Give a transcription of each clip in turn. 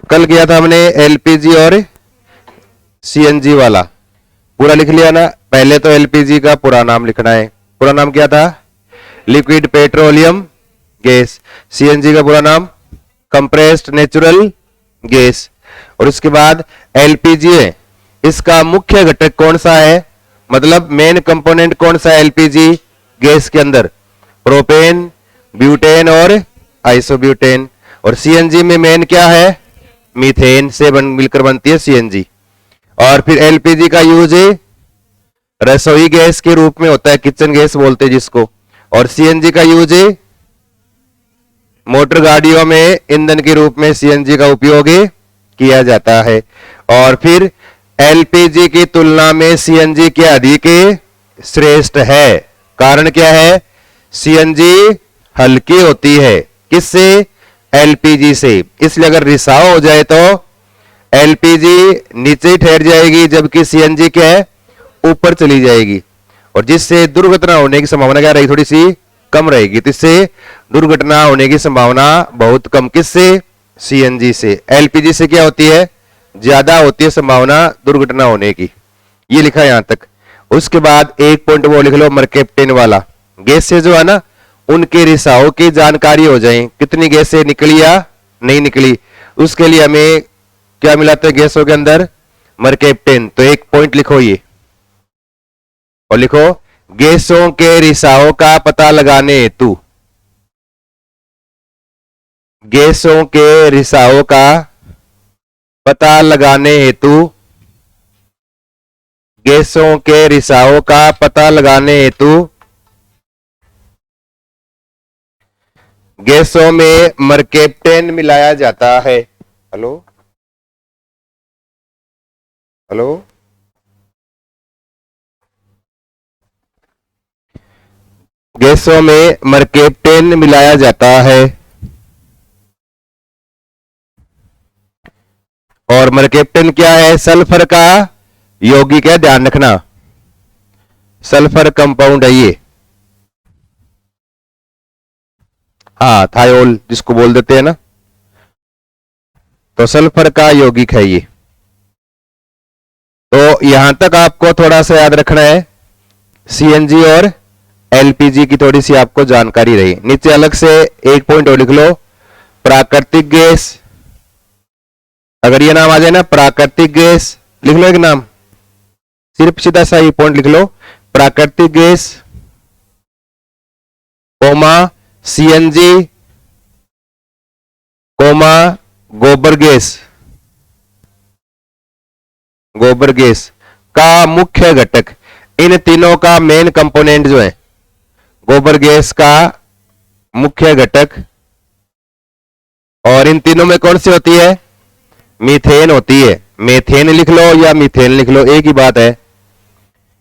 कल किया था हमने एलपीजी और सीएनजी वाला, पूरा लिख लिया ना। पहले तो एलपीजी का पूरा नाम लिखना है। पूरा नाम क्या था? Liquid petroleum gas. सीएनजी का पूरा नाम कंप्रेस्ड नेचुरल गैस। और उसके बाद एलपीजी है, इसका मुख्य घटक कौन सा है, मतलब मेन कंपोनेंट कौन सा है एलपीजी गैस के अंदर? प्रोपेन, ब्यूटेन और आइसोब्यूटेन। और सीएनजी में मेन क्या है? मीथेन से मिलकर बनती है सीएनजी। और फिर एलपीजी का यूज रसोई गैस के रूप में होता है, किचन गैस बोलते हैं जिसको। और सीएनजी का यूज मोटर गाड़ियों में ईंधन के रूप में सीएनजी का उपयोग किया जाता है। और फिर एलपीजी की तुलना में सीएनजी क्या अधिक श्रेष्ठ है? कारण क्या है? सीएनजी हल्की होती है, किससे? एलपीजी से। इसलिए अगर रिसाव हो जाए तो एलपीजी नीचे ही ठहर जाएगी, जबकि सीएनजी क्या है? ऊपर चली जाएगी। और जिससे दुर्घटना होने की संभावना क्या रहेगी? थोड़ी सी कम रहेगी। तो इससे दुर्घटना होने की संभावना बहुत कम। किससे? सीएनजी से। एलपीजी से क्या होती है? ज्यादा होती है संभावना दुर्घटना होने की। ये लिखा है यहां तक। उसके बाद एक पॉइंट वो लिख लो मर्केप्टेन वाला। गैस से जो है ना, उनके रिसाव की जानकारी हो जाए, कितनी गैसें निकली या नहीं निकली। उसके लिए हमें क्या मिला था गैसों के अंदर? मर्केप्टेन। तो एक पॉइंट लिखो ये, और लिखो गैसों के रिसाव का पता लगाने हेतु, गैसों के रिसाव का पता लगाने हेतु, गैसों के रिसाव का पता लगाने हेतु गैसों में मर्केप्टेन मिलाया जाता है। हेलो हेलो, गैसों में मर्केप्टेन मिलाया जाता है। और मर्केप्टेन क्या है? सल्फर का यौगिक है, ध्यान रखना, सल्फर कंपाउंड है ये। हाँ, थायोल जिसको बोल देते हैं ना, तो सल्फर का यौगिक है ये। तो यहां तक आपको थोड़ा सा याद रखना है। सीएनजी और एलपीजी की थोड़ी सी आपको जानकारी रही। नीचे अलग से एक पॉइंट और लिख लो, प्राकृतिक गैस। अगर ये नाम आ जाए ना, प्राकृतिक गैस, लिख लो एक नाम, सिर्फ सीधा सा ये पॉइंट लिख लो, प्राकृतिक गैस, कोमा सीएनजी, कोमा गोबर गैस। गोबर गैस का मुख्य घटक, इन तीनों का मेन कंपोनेंट जो है गोबर गैस का मुख्य घटक। और इन तीनों में कौन सी होती है? मीथेन होती है। मीथेन लिख लो या मीथेन लिख लो, एक ही बात है।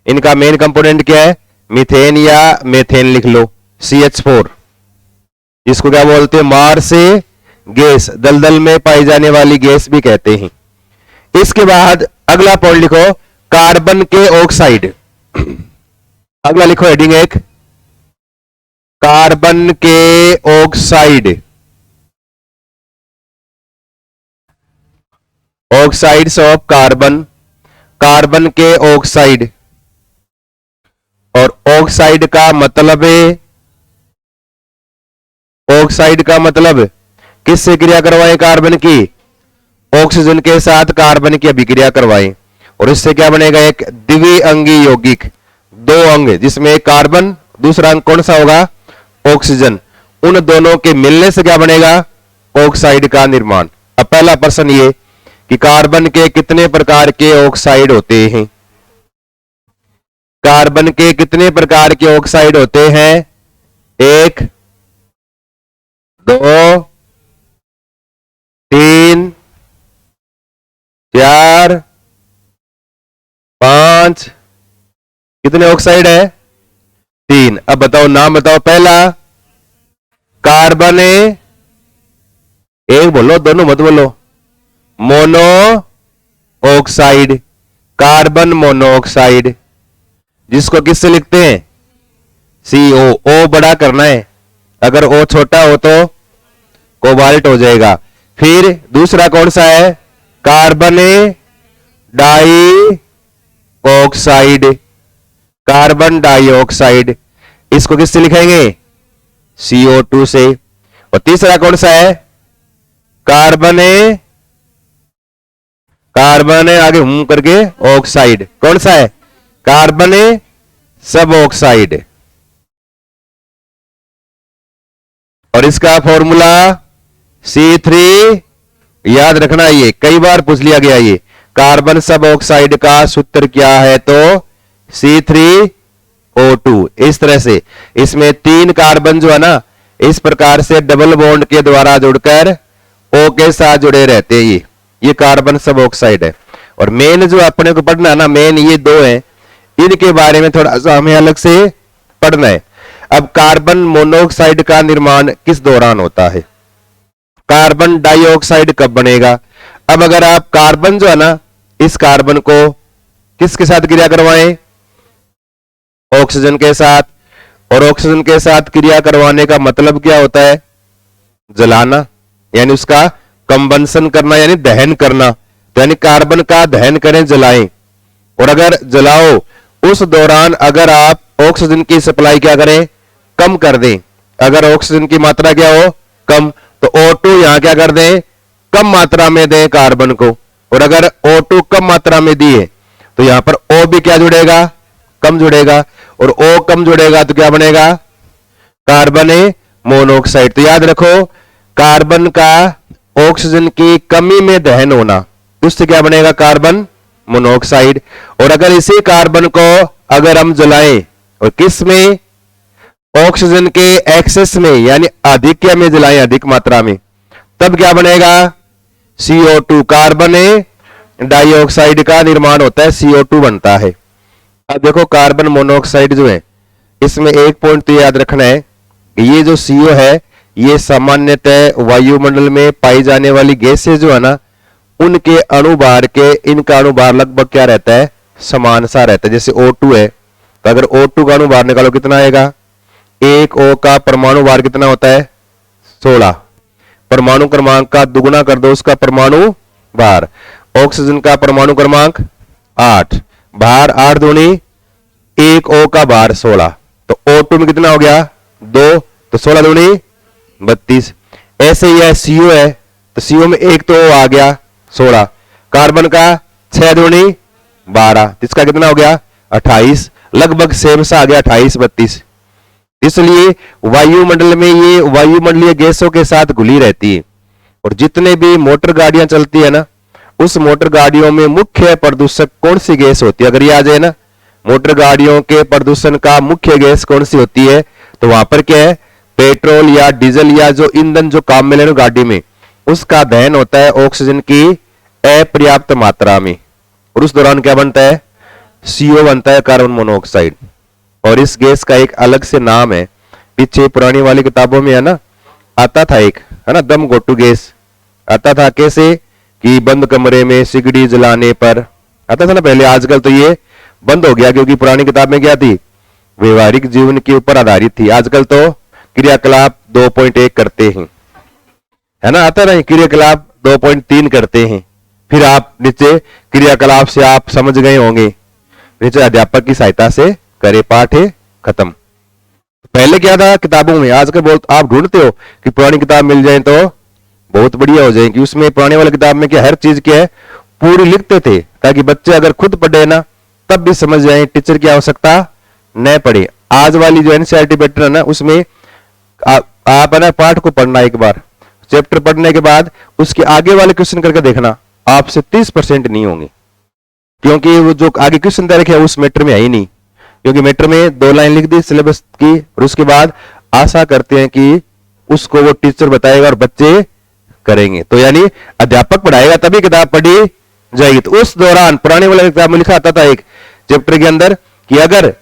इनका मेन कंपोनेंट क्या है? मीथेन या मेथेन लिख लो। CH4, जिसको क्या बोलते हैं? मार्स गैस, दलदल में पाई जाने वाली गैस भी कहते हैं। इसके बाद अगला पॉइंट लिखो, कार्बन के ऑक्साइड। अगला लिखो हेडिंग एक, कार्बन के oxide. Oxides of carbon, carbon के ऑक्साइड। और ऑक्साइड का मतलब है, ऑक्साइड का मतलब किससे क्रिया करवाए? कार्बन की, ऑक्सीजन के साथ कार्बन की अभिक्रिया करवाए। और इससे क्या बनेगा? एक द्विअंगी यौगिक, दो अंग, जिसमें एक कार्बन, दूसरा अंग कौन सा होगा? ऑक्सीजन। उन दोनों के मिलने से क्या बनेगा? ऑक्साइड का निर्माण। अब पहला प्रश्न ये कि कार्बन के कितने प्रकार के ऑक्साइड होते हैं? कार्बन के कितने प्रकार के ऑक्साइड होते हैं? 1, 2, 3, 4, 5। कितने ऑक्साइड है? 3। अब बताओ, नाम बताओ। पहला कार्बन, एक बोलो, दोनों मत बोलो। मोनो ऑक्साइड, कार्बन मोनोऑक्साइड, जिसको किससे लिखते हैं? CO। ओ बड़ा करना है, अगर ओ छोटा हो तो कोबाल्ट हो जाएगा। फिर दूसरा कौन सा है, कार्बन डाइऑक्साइड, कार्बन डाइऑक्साइड, इसको किससे लिखेंगे, CO2 से। और तीसरा कौन सा है, कार्बन आगे करके ऑक्साइड, कौन सा है, कार्बन सब ऑक्साइड। और इसका फॉर्मूला C3, याद रखना, ये कई बार पूछ लिया गया, ये कार्बन सब ऑक्साइड का सूत्र क्या है, तो C3O2। इस तरह से इसमें 3 कार्बन जो है ना, इस प्रकार से डबल बॉन्ड के द्वारा जुड़कर O के साथ जुड़े रहते हैं, ये कार्बन सब ऑक्साइड है। और मेन जो अपने को पढ़ना है ना, मेन ये 2 हैं, इनके बारे में थोड़ा सा हमें अलग से पढ़ना है। अब कार्बन मोनोऑक्साइड का निर्माण किस दौरान होता है, कार्बन डाइऑक्साइड कब बनेगा। अब अगर आप कार्बन जो है ना, इस कार्बन को किसके साथ क्रिया करवाएं, ऑक्सीजन के साथ। और ऑक्सीजन के साथ क्रिया करवाने का मतलब क्या होता है, जलाना, यानी उसका कंबंशन करना, यानी दहन करना। तो यानी कार्बन का दहन करें, जलाएं। और अगर जलाओ उस दौरान अगर आप ऑक्सीजन की सप्लाई क्या करें, कम कर दें, अगर ऑक्सीजन की मात्रा क्या हो, कम, तो O2 यहां क्या कर दें, कम मात्रा में दें कार्बन को। और अगर O2 कम मात्रा में दिए तो यहां पर O भी क्या जुड़ेगा, कम जुड़ेगा। और O कम जुड़ेगा तो क्या बनेगा, कार्बन मोनोऑक्साइड। तो याद रखो, कार्बन का ऑक्सीजन की कमी में दहन होना, उससे क्या बनेगा, कार्बन मोनोऑक्साइड। और अगर इसी कार्बन को अगर हम जलाएं, और किस में, ऑक्सीजन के एक्सेस में, यानी अधिक्य में जलाएं, अधिक मात्रा में, तब क्या बनेगा, CO2, कार्बन डाइऑक्साइड का निर्माण होता है, CO2 बनता है। अब देखो कार्बन मोनोऑक्साइड जो है, इसमें एक पॉइंट तो याद रखना है, ये जो CO है, ये सामान्यतः वायुमंडल में पाई जाने वाली गैसें जो है ना, उनके अणुभार के, इनका अणुभार लगभग क्या रहता है, समान सा रहता है। जैसे O2 है, तो अगर O2 का अणुभार निकालो कितना आएगा, 1 O का परमाणु भार कितना होता है, 16। परमाणु क्रमांक का दुगुना कर दो उसका परमाणु भार। ऑक्सीजन का परमाणु क्रमांक 8, भार 8 दूनी 1 O का भार 16, तो O2 में कितना हो गया, 2, तो 16 दूनी 32। ऐसे ही है CO है, तो CO में 1 तो आ गया 16, कार्बन का 6 दूनी 12, इसका कितना हो गया 28, लगभग सेम सा आ गया 28 32। इसलिए वायुमंडल में ये वायुमंडलीय गैसों के साथ घुली रहती है। और जितने भी मोटर गाड़ियां चलती है ना, उस मोटर गाड़ियों में मुख्य प्रदूषक कौन सी गैस होती है, अगर ये आ जाए ना, मोटर गाड़ियों के प्रदूषण का मुख्य गैस कौन सी होती है, तो वहां पर क्या है, पेट्रोल या डीजल या जो ईंधन जो काम में ले गाड़ी में, उसका दहन होता है ऑक्सीजन की अपर्याप्त मात्रा में। और उस दौरान क्या बनता है, CO बनता है, कार्बन मोनोऑक्साइड। और इस गैस का एक अलग से नाम है, पीछे पुरानी वाली किताबों में है ना, आता था एक, है ना, दम घोटू गैस आता था। कैसे कि बंद कमरे में सिगड़ी जलाने पर आता था ना पहले, आजकल तो ये बंद हो गया, क्योंकि पुरानी किताब में क्या थी, व्यवहारिक जीवन के ऊपर आधारित थी। आजकल तो क्रियाकलाप 2.1 करते हैं, है ना, आता नहीं, क्रियाकलाप 2.3 करते हैं। फिर आप नीचे क्रियाकलाप से आप समझ गए होंगे, नीचे अध्यापक की सहायता से करे पाठ है खत्म। पहले क्या था किताबों में, आजकल बहुत आप ढूंढते हो कि पुरानी किताब मिल जाए तो बहुत बढ़िया हो जाएगी। उसमें पुराने वाली किताब में क्या हर चीज क्या है पूरी लिखते थे, ताकि बच्चे अगर खुद पढ़े ना तब भी समझ जाए, टीचर की आवश्यकता न पड़े। आज वाली जो NCERT पैटर्न है ना, उसमें आप है ना पाठ को पढ़ना, एक बार चैप्टर पढ़ने के बाद उसके आगे वाले क्वेश्चन करके देखना, आपसे 30% नहीं होंगे, क्योंकि वो जो आगे क्वेश्चन दे रखे उस मैटर में है ही नहीं। क्योंकि मैटर में 2 लाइन लिख दी सिलेबस की, और उसके बाद आशा करते हैं कि उसको वो टीचर बताएगा और बच्चे करेंगे। तो यानी अध्यापक पढ़ाएगा तभी किताब पढ़ी जाएगी। तो उस दौरान पुराने वाले किताब में लिखा आता था एक चैप्टर के अंदर कि अगर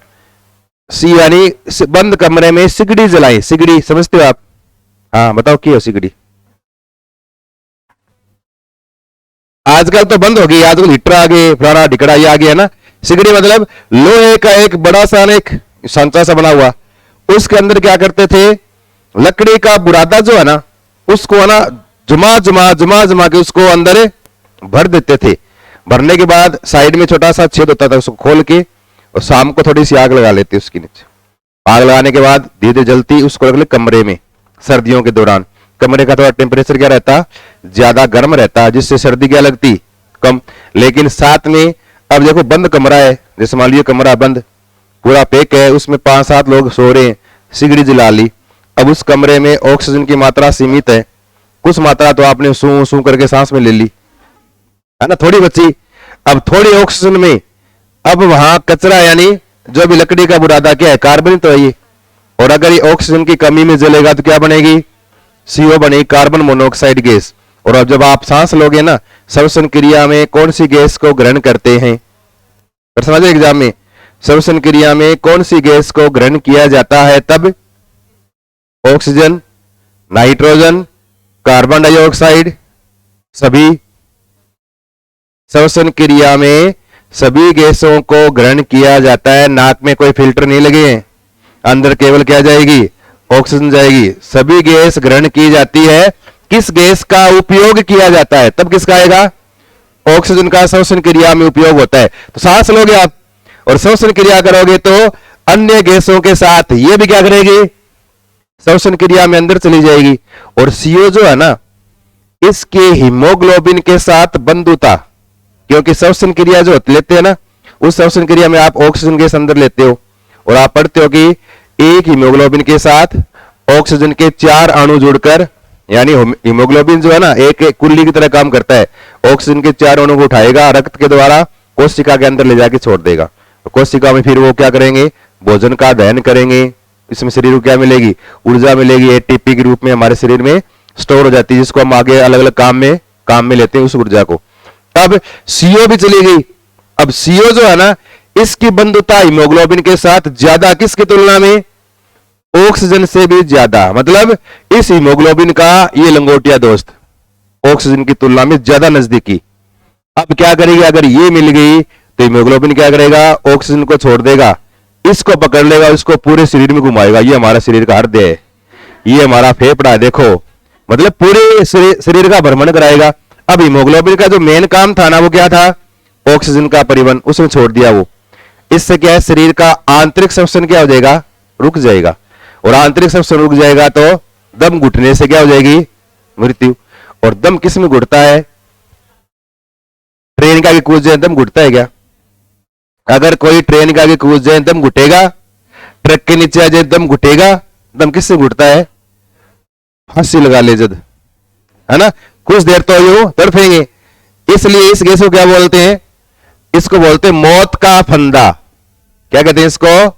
यानी बंद कमरे में सिगड़ी जलाएं, सिगड़ी समझते हो आप, हाँ बताओ क्या हो सिगड़ी। आजकल तो बंद हो गई, आजकल हीटर आ गए, फलाना ढिकड़ा ये आ गया ना। सिगड़ी मतलब लोहे का एक बड़ा सा एक सांचा सा बना हुआ, उसके अंदर क्या करते थे, लकड़ी का बुरादा जो है ना, उसको है ना जुमा के उसको अंदर भर देते थे। भरने के बाद साइड में छोटा सा छेद होता था, उसको खोल के और शाम को थोड़ी सी आग लगा लेते उसके नीचे। आग लगाने के बाद धीरे धीरे जलती, उसको रख ले कमरे में। सर्दियों के दौरान कमरे का थोड़ा टेम्परेचर क्या रहता, ज्यादा गर्म रहता, जिससे सर्दी क्या लगती, कम। लेकिन साथ में अब देखो बंद कमरा है, जैसे मान लीजिए कमरा बंद पूरा पैक है, उसमें 5-7 लोग सो रहे हैं, सिगड़ी जला ली। अब उस कमरे में ऑक्सीजन की मात्रा सीमित है, कुछ मात्रा तो आपने सू सू करके सांस में ले ली, है ना, थोड़ी बची। अब थोड़ी ऑक्सीजन में अब वहां कचरा, यानी जो भी लकड़ी का बुरादा क्या है, कार्बन तो है ये। और अगर ये ऑक्सीजन की कमी में जलेगा तो क्या बनेगी, CO बनेगी, कार्बन मोनोऑक्साइड गैस। और अब जब आप सांस लोगे ना, श्वसन क्रिया में कौन सी गैस को ग्रहण करते हैं, समझे एग्जाम में, श्वसन क्रिया में कौन सी गैस को ग्रहण किया जाता है, तब ऑक्सीजन, नाइट्रोजन, कार्बन डाइऑक्साइड, सभी श्वसन क्रिया में सभी गैसों को ग्रहण किया जाता है। नाक में कोई फिल्टर नहीं लगे हैं, अंदर केवल क्या जाएगी, ऑक्सीजन जाएगी। सभी गैस ग्रहण की जाती है। किस गैस का उपयोग किया जाता है, तब किसका आएगा, ऑक्सीजन का श्वसन क्रिया में उपयोग होता है। तो सांस लोगे आप और श्वसन क्रिया करोगे तो अन्य गैसों के साथ ये भी क्या करेगी, श्वसन क्रिया में अंदर चली जाएगी। और CO जो है ना, इसके हीमोग्लोबिन के साथ बंधुता, क्योंकि श्वसन क्रिया जो लेते हैं ना, उस श्वसन क्रिया में आप ऑक्सीजन गैस अंदर लेते हो और आप पढ़ते हो कि एक हीमोग्लोबिन के साथ ऑक्सीजन के 4 अणु जुड़कर, यानी हीमोग्लोबिन जो है ना एक कुल्ली की तरह काम करता है, ऑक्सीजन के 4 अणु को उठाएगा, रक्त के द्वारा कोशिका के अंदर ले जाके छोड़ देगा। कोशिका में फिर वो क्या करेंगे, भोजन का दहन करेंगे। इसमें शरीर को क्या मिलेगी, ऊर्जा मिलेगी, ATP के रूप में हमारे शरीर में स्टोर हो जाती है, जिसको हम आगे अलग अलग काम में लेते हैं उस ऊर्जा को। अब CO भी चली गई। अब CO जो है ना, इसकी बंधुता हीमोग्लोबिन के साथ ज्यादा, किसकी तुलना में, ऑक्सीजन से भी ज्यादा। मतलब इस हीमोग्लोबिन का ये लंगोटिया दोस्त ऑक्सीजन की तुलना में ज्यादा नजदीकी। अब क्या करेगी, अगर ये मिल गई तो हीमोग्लोबिन क्या करेगा, ऑक्सीजन को छोड़ देगा, इसको पकड़ लेगा, इसको पूरे शरीर में घुमाएगा। ये हमारा शरीर का हृदय है, ये हमारा फेफड़ा है, देखो, मतलब पूरे शरीर का भ्रमण कराएगा। अब हीमोग्लोबिन का जो मेन काम था ना, वो क्या था, ऑक्सीजन का परिवहन, उसने छोड़ दिया वो। इससे क्या है, शरीर का आंतरिक श्वसन क्या हो जाएगा, रुक जाएगा। और आंतरिक श्वसन रुक जाएगा तो दम घुटने से क्या हो जाएगी, मृत्यु। और दम किस में घुटता है, ट्रेन का आगे कूद जाए दम घुटता है क्या, अगर कोई ट्रेन का आगे कूद जाए दम घुटेगा, ट्रक के नीचे आ जाए दम घुटेगा। दम किससे घुटता है, फांसी लगा ले जद, है ना, कुछ देर तो यूं तड़फेंगे। इसलिए इस गैस को क्या बोलते हैं, इसको बोलते हैं मौत का फंदा। क्या कहते हैं इसको,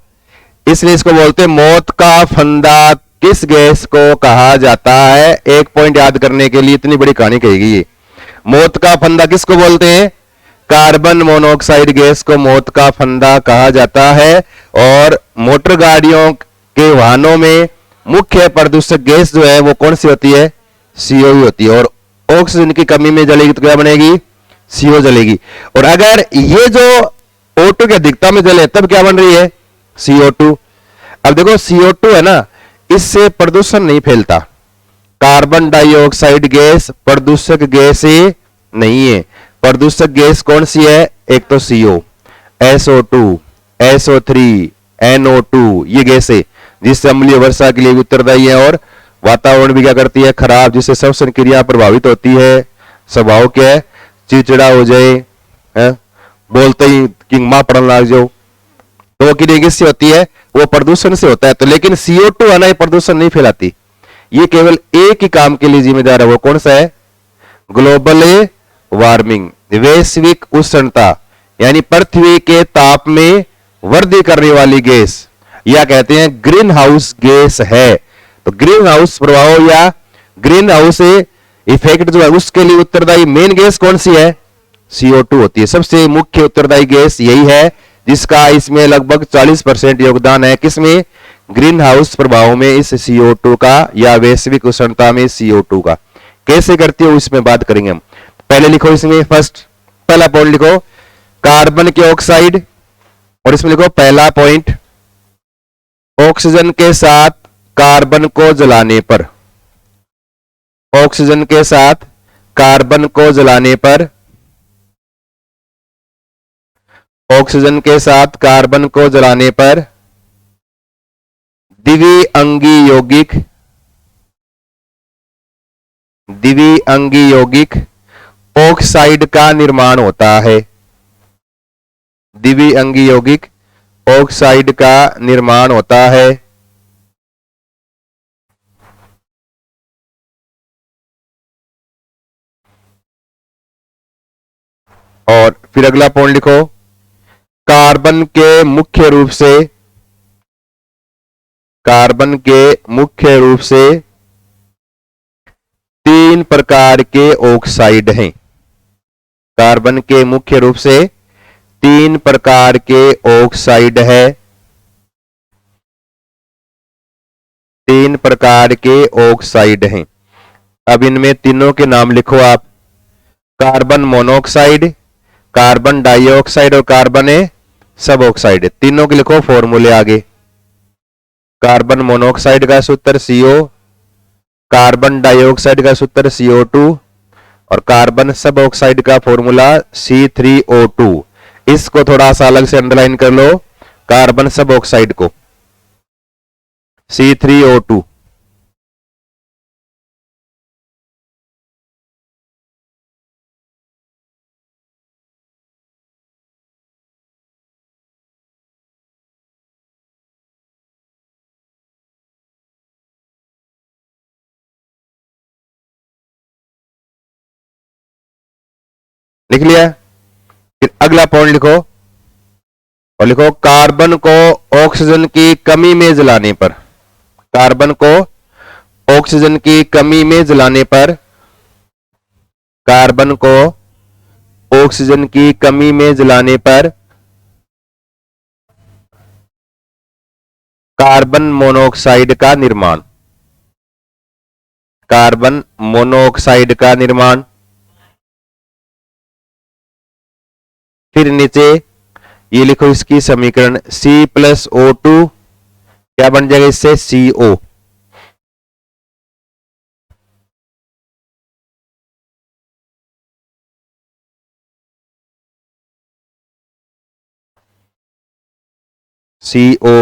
इसलिए इसको बोलते हैं मौत का फंदा। किस गैस को कहा जाता है, एक पॉइंट याद करने के लिए इतनी बड़ी कहानी कहेगी ये। मौत का फंदा किसको बोलते हैं, कार्बन मोनोऑक्साइड गैस को मौत का फंदा कहा जाता है। और मोटर गाड़ियों के वाहनों में मुख्य प्रदूषक गैस जो है वो कौन सी होती है, CO ही होती है। और ऑक्सीजन की कमी में जलेगी तो क्या बनेगी, CO जलेगी। और अगर ये जो O2 की अधिकता में जले तब क्या बन रही है, CO2। अब देखो CO2 है ना, इससे प्रदूषण नहीं फैलता। कार्बन डाइऑक्साइड गैस प्रदूषक गैस नहीं है। प्रदूषक गैस कौन सी है, एक तो CO, SO2, SO3, NO2, ये गैस है जिससे अम्लीय वर्षा के लिए भी उत्तरदायी है और वातावरण भी क्या करती है, खराब, जिससे श्वसन क्रिया प्रभावित होती है। स्वभाव क्या है, चिड़चिड़ा हो जाए, है? बोलते ही कि मां पड़न लग जाओ, तो वो क्रिया किससे होती है, वो प्रदूषण से होता है। तो लेकिन CO2 है ना, ये प्रदूषण नहीं फैलाती, ये केवल एक ही काम के लिए जिम्मेदार है। वो कौन सा है, ग्लोबल वार्मिंग, वैश्विक उष्णता, यानी पृथ्वी के ताप में वृद्धि करने वाली गैस, या कहते हैं ग्रीन हाउस गैस है। तो ग्रीन हाउस प्रभाव या ग्रीन हाउस इफेक्ट जो है उसके लिए उत्तरदायी मेन गैस कौन सी है, CO2 होती है। सबसे मुख्य उत्तरदायी गैस यही है, जिसका इसमें लगभग 40% योगदान है। किसमें, ग्रीन हाउस प्रभाव में इस CO2 का, या वैश्विक उष्णता में CO2 का। कैसे करती है इसमें बात करेंगे हम। पहले लिखो इसमें, फर्स्ट पहला पॉइंट लिखो कार्बन के ऑक्साइड, और इसमें लिखो पहला पॉइंट, ऑक्सीजन के साथ कार्बन को जलाने पर ऑक्सीजन के साथ कार्बन को जलाने पर, ऑक्सीजन के साथ कार्बन को जलाने पर द्विअंगी यौगिक, द्विअंगी यौगिक ऑक्साइड का निर्माण होता है। द्विअंगी यौगिक ऑक्साइड का निर्माण होता है। और फिर अगला पॉइंट लिखो, कार्बन के मुख्य रूप से, कार्बन के मुख्य रूप से 3 प्रकार के ऑक्साइड हैं। कार्बन के मुख्य रूप से 3 प्रकार के ऑक्साइड है। 3 प्रकार के ऑक्साइड हैं। अब इनमें तीनों के नाम लिखो आप, कार्बन मोनोऑक्साइड, कार्बन डाइऑक्साइड और कार्बन सब ऑक्साइड। तीनों के लिखो फॉर्मूले आगे। कार्बन मोनोऑक्साइड का सूत्र CO, कार्बन डाइऑक्साइड का सूत्र CO2 और कार्बन सब ऑक्साइड का फॉर्मूला C3O2। इसको थोड़ा सा अलग से अंडरलाइन कर लो, कार्बन सब ऑक्साइड को C3O2। लिख लिया। फिर अगला पॉइंट लिखो और लिखो, कार्बन को ऑक्सीजन की कमी में जलाने पर, कार्बन को ऑक्सीजन की कमी में जलाने पर, कार्बन को ऑक्सीजन की कमी में जलाने पर कार्बन मोनोऑक्साइड का निर्माण, कार्बन मोनोऑक्साइड का निर्माण। फिर नीचे ये लिखो इसकी समीकरण C+O2 क्या बन जाएगा इससे CO। CO।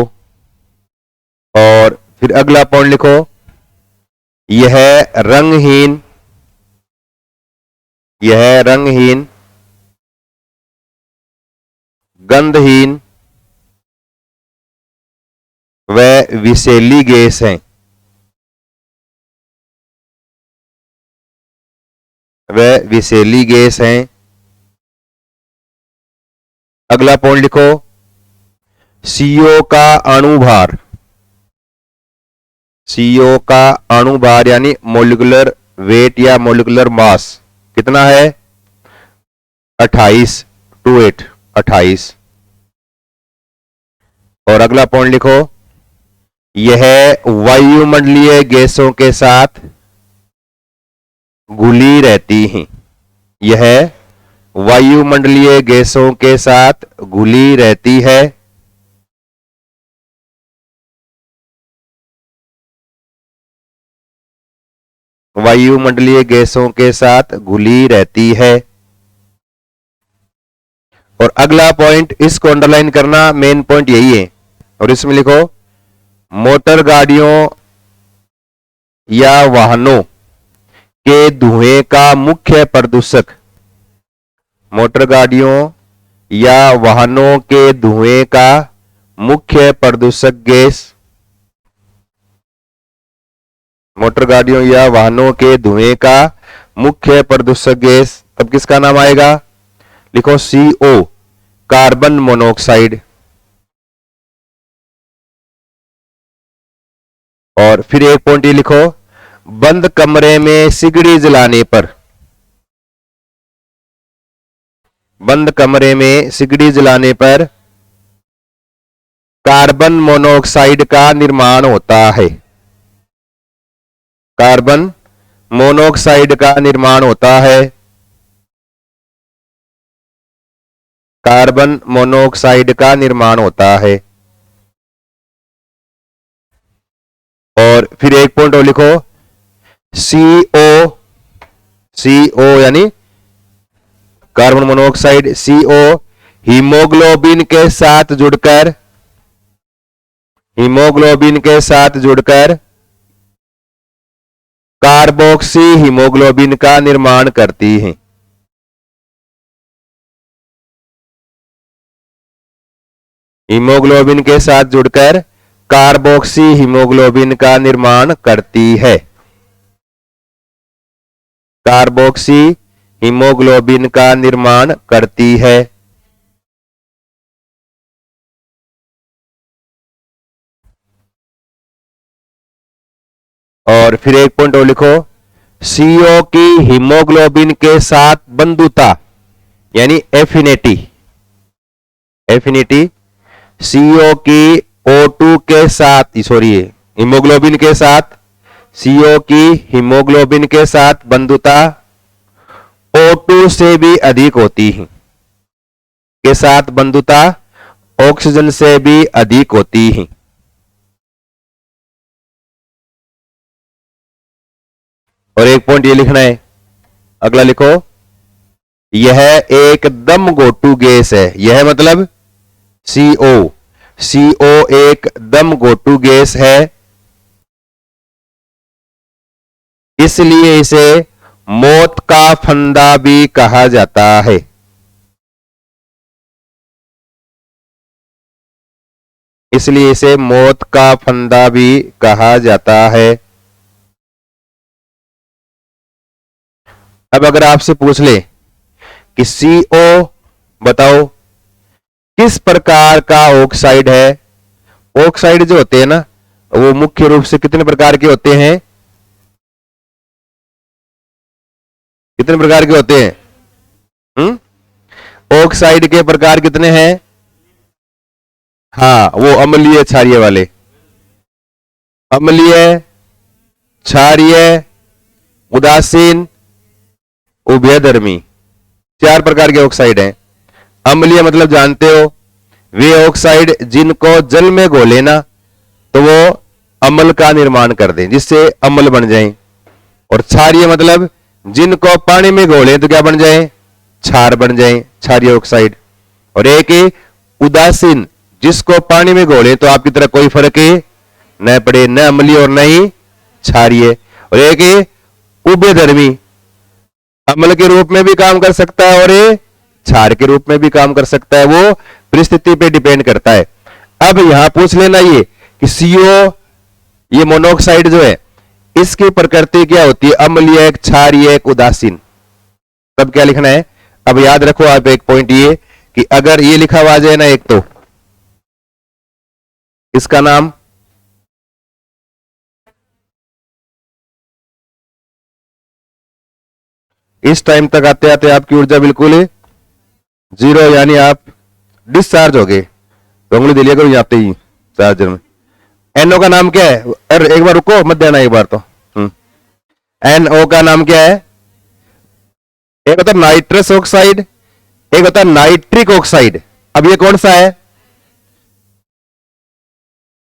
और फिर अगला पॉइंट लिखो, यह रंगहीन, यह रंगहीन, गंधहीन व विषैली गैस है, वह विषैली गैस है। अगला पॉइंट लिखो, CO का अणुभार, CO का अणुभार यानी मोलिकुलर वेट या मोलिकुलर मास कितना है 28 28 28। और अगला पॉइंट लिखो, यह वायुमंडलीय गैसों के साथ घुली रहती हैं, यह वायुमंडलीय गैसों के साथ घुली रहती है। वायुमंडलीय गैसों के साथ घुली रहती है। और अगला पॉइंट इसको अंडरलाइन करना, मेन पॉइंट यही है। और इसमें लिखो, मोटर गाड़ियों या वाहनों के धुएं का मुख्य प्रदूषक, मोटर गाड़ियों या वाहनों के धुएं का मुख्य प्रदूषक गैस, मोटर गाड़ियों या वाहनों के धुएं का मुख्य प्रदूषक गैस, तब किसका नाम आएगा, लिखो CO कार्बन मोनोऑक्साइड। और फिर एक पॉइंट ये लिखो, बंद कमरे में सिगड़ी जलाने पर, बंद कमरे में सिगड़ी जलाने पर कार्बन मोनोऑक्साइड का निर्माण होता है, कार्बन मोनोऑक्साइड का निर्माण होता है, कार्बन मोनोऑक्साइड का निर्माण होता है। और फिर एक पॉइंट और लिखो, CO यानी कार्बन मोनोऑक्साइड, CO हीमोग्लोबिन के साथ जुड़कर कार्बोक्सी हीमोग्लोबिन का निर्माण करती है। हीमोग्लोबिन के साथ जुड़कर कार्बोक्सी हीमोग्लोबिन का निर्माण करती है। कार्बोक्सी हीमोग्लोबिन का निर्माण करती है। और फिर एक पॉइंट और लिखो, CO की हीमोग्लोबिन के साथ बंधुता यानी एफिनिटी, CO की O2 के साथ, सॉरी हीमोग्लोबिन के साथ, CO की हीमोग्लोबिन के साथ बंधुता O2 से भी अधिक होती है, के साथ बंधुता ऑक्सीजन से भी अधिक होती है। और एक पॉइंट ये लिखना है, अगला लिखो, यह एक दम गोटू गैस है। यह मतलब CO एक दम गोटू गैस है, इसलिए इसे मौत का फंदा भी कहा जाता है। इसलिए इसे मौत का फंदा भी कहा जाता है। अब अगर आपसे पूछ ले कि CO बताओ किस प्रकार का ऑक्साइड है। ऑक्साइड जो होते हैं ना, वो मुख्य रूप से कितने प्रकार के होते हैं? कितने प्रकार के होते हैं? ऑक्साइड के प्रकार कितने हैं? हाँ, वो अम्लीय क्षारीय वाले, अम्लीय, क्षारीय, उदासीन, उभयधर्मी, 4 प्रकार के ऑक्साइड हैं। अम्लीय मतलब जानते हो, वे ऑक्साइड जिनको जल में घोले ना तो वो अम्ल का निर्माण कर दें, जिससे अम्ल बन जाएं। और क्षारीय मतलब जिनको पानी में घोले तो क्या बन जाए? क्षार बन जाए, क्षारीय ऑक्साइड। और एक उदासीन, जिसको पानी में घोले तो आपकी तरह कोई फर्क न पड़े, न अम्लीय और न ही क्षारीय। और एक उभयधर्मी, अम्ल के रूप में भी काम कर सकता है और ये क्षार के रूप में भी काम कर सकता है, वो परिस्थिति पे डिपेंड करता है। अब यहां पूछ लेना ये कि CO ये मोनोऑक्साइड जो है, इसकी प्रकृति क्या होती है? अम्लीय, क्षारीय, उदासीन। तब क्या लिखना है? अब याद रखो आप एक पॉइंट ये कि अगर ये लिखा हुआ आ जाए ना एक, तो इसका नाम इस टाइम तक आते आते आपकी ऊर्जा बिल्कुल 0, यानी आप डिस्चार्ज हो गए। तो उंगली दे लिया करो आते ही चार्जर में। NO का नाम क्या है? अरे एक बार रुको, मत देना एक बार तो। NO का नाम क्या है? एक होता है नाइट्रस ऑक्साइड, एक होता है नाइट्रिक ऑक्साइड। अब ये कौन सा है?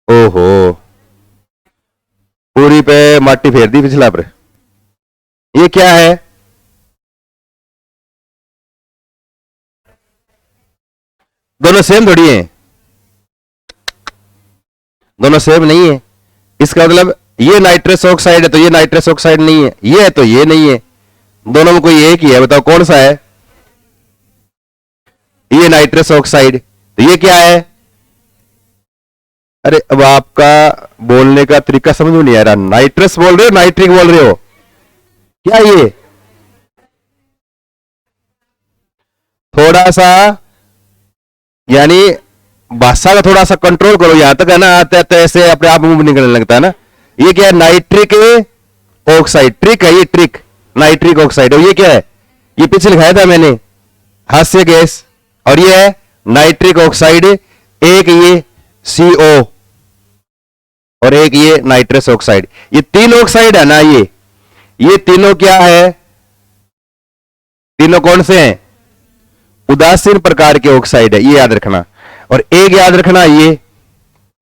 ओहो, पूरी पे माटी फेर दी पिछला पर। ये क्या है? दोनों सेम थोड़ी है, दोनों सेम नहीं है। इसका मतलब ये नाइट्रस ऑक्साइड है तो ये नाइट्रस ऑक्साइड नहीं है, ये है तो ये नहीं है। दोनों में कोई एक ही है, बताओ कौन सा है? ये नाइट्रस ऑक्साइड, तो ये क्या है? अरे अब आपका बोलने का तरीका समझ में नहीं आ रहा। नाइट्रस बोल रहे हो, नाइट्रिक बोल रहे हो? क्या ये? थोड़ा सा यानी भाषा का थोड़ा सा कंट्रोल करो। यहां तक है ना, आते आते ऐसे अपने आप मुंह निकलने लगता है ना। ये क्या है? नाइट्रिक ऑक्साइड, ट्रिक है ये, ट्रिक, नाइट्रिक ऑक्साइड। और ये क्या है? ये पीछे लिखाया था मैंने, हास्य गैस। और ये है नाइट्रिक ऑक्साइड, एक ये CO और एक ये नाइट्रस ऑक्साइड। ये 3 ऑक्साइड है ना, ये तीनों क्या है? तीनों कौन से हैं? उदासीन प्रकार के ऑक्साइड है, ये याद रखना। और एक याद रखना, ये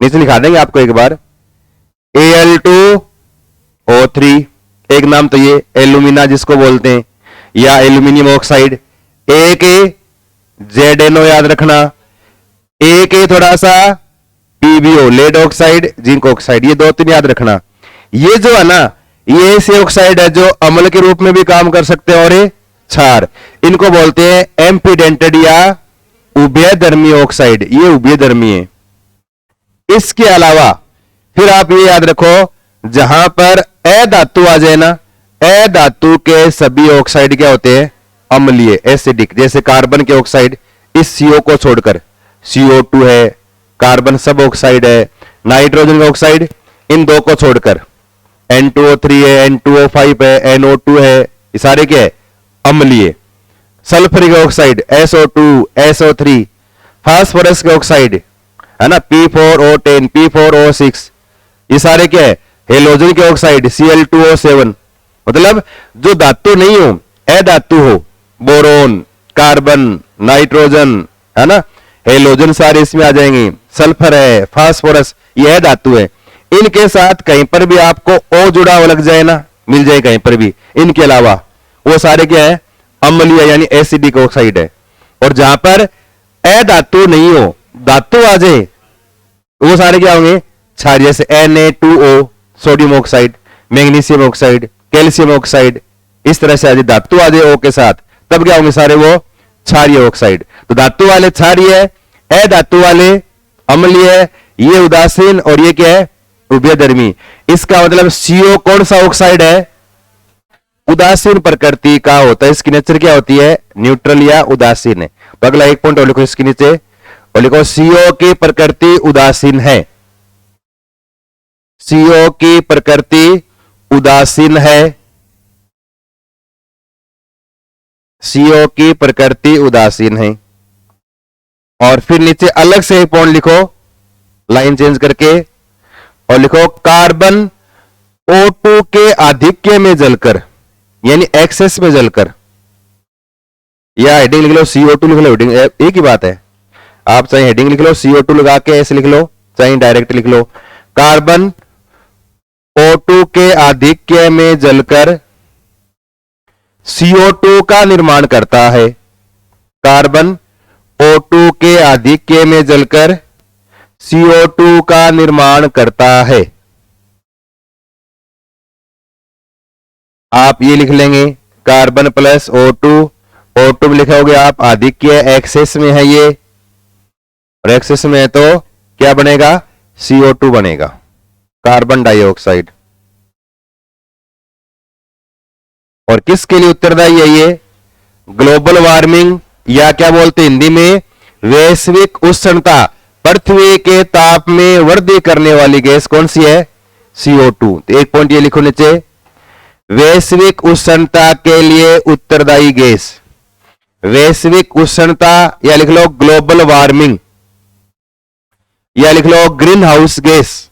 नीचे लिखा देंगे आपको एक बार, Al2O3, एक नाम तो ये एल्यूमिना जिसको बोलते हैं, या एल्यूमिनियम ऑक्साइड। एक ZNO याद रखना, एक थोड़ा सा PbO lead oxide, zinc oxide, ये 2-3 याद रखना। ये जो है ना, ये ऐसे ऑक्साइड है जो अम्ल के रूप में भी काम कर सकते हैं और ये क्षार, इनको बोलते हैं एम्फीडेंटेड या उभयधर्मी ऑक्साइड, ये उभयधर्मी है। इसके अलावा फिर आप ये याद रखो, जहां पर अधातु आ जाए ना, अधातु के सभी ऑक्साइड क्या होते हैं, अम्लीय, एसिडिक। जैसे कार्बन के ऑक्साइड, इस CO को छोड़कर, CO2 है, कार्बन सब ऑक्साइड है, नाइट्रोजन का ऑक्साइड इन दो को छोड़कर, N2O3 है, N2O5 है, NO2 है, ये सारे क्या है, अम्लीय। Sulphuric oxide SO2, SO3, phosphorus के ऑक्साइड है ना, P4O10, P4O6, ये सारे क्या है, हेलोजन के ऑक्साइड Cl2O7। मतलब जो धातु नहीं हो, अधातु हो, बोरोन, कार्बन, नाइट्रोजन, है ना, हेलोजन सारे इसमें आ जाएंगे, सल्फर है, फास्फोरस, ये अधातु है। इनके साथ कहीं पर भी आपको O जुड़ा हुआ लग जाए ना, मिल जाए कहीं पर भी, इनके अलावा वो सारे क्या है, अम्लीय यानी एसिडिक ऑक्साइड है। और जहां पर अधातु नहीं हो, धातु आ जाए, वो सारे क्या होंगे, क्षार। जैसे Na2O sodium oxide, magnesium oxide, calcium oxide, इस तरह से आ जाए, धातु आ जाए O के साथ, तब क्या होंगे सारे वो क्षारीय ऑक्साइड। तो धातु वाले क्षारीय है, अधातु वाले अम्लीय है, ये उदासीन, और ये क्या है, उभयधर्मी। इसका मतलब CO कौन सा ऑक्साइड है, उदासीन प्रकृति का होता है। इसकी नेचर क्या होती है, न्यूट्रल या उदासीन है। तो अगला एक पॉइंट और लिखो इसके नीचे, और लिखो CO की प्रकृति उदासीन है, CO की प्रकृति उदासीन है, CO की प्रकृति उदासीन है। और फिर नीचे अलग से एक पॉइंट लिखो, लाइन चेंज करके, और लिखो कार्बन O2 के आधिक्य में जलकर, यानी एक्सेस में जलकर, या हेडिंग लिख लो CO2 लिख लो, हेडिंग एक ही बात है। आप चाहे हेडिंग लिख लो CO2 लगा के ऐसे लिख लो, चाहे डायरेक्ट लिख लो। कार्बन O2 के आधिक्य में जलकर CO2 का निर्माण करता है। कार्बन O2 के आधिक्य में जलकर CO2 का निर्माण करता है। आप ये लिख लेंगे, कार्बन प्लस O2, O2 में लिखोगे आप आधिक्य, एक्सेस में है ये, और एक्सेस में है तो क्या बनेगा, CO2 बनेगा, कार्बन डाइऑक्साइड। और किसके लिए उत्तरदायी है ये, ग्लोबल वार्मिंग, या क्या बोलते हैं हिंदी में, वैश्विक उष्णता, पृथ्वी के ताप में वृद्धि करने वाली गैस कौन सी है, CO2। तो एक पॉइंट ये लिखो नीचे, वैश्विक उष्णता के लिए उत्तरदायी गैस, वैश्विक उष्णता, या लिख लो ग्लोबल वार्मिंग, या लिख लो ग्रीन हाउस गैस,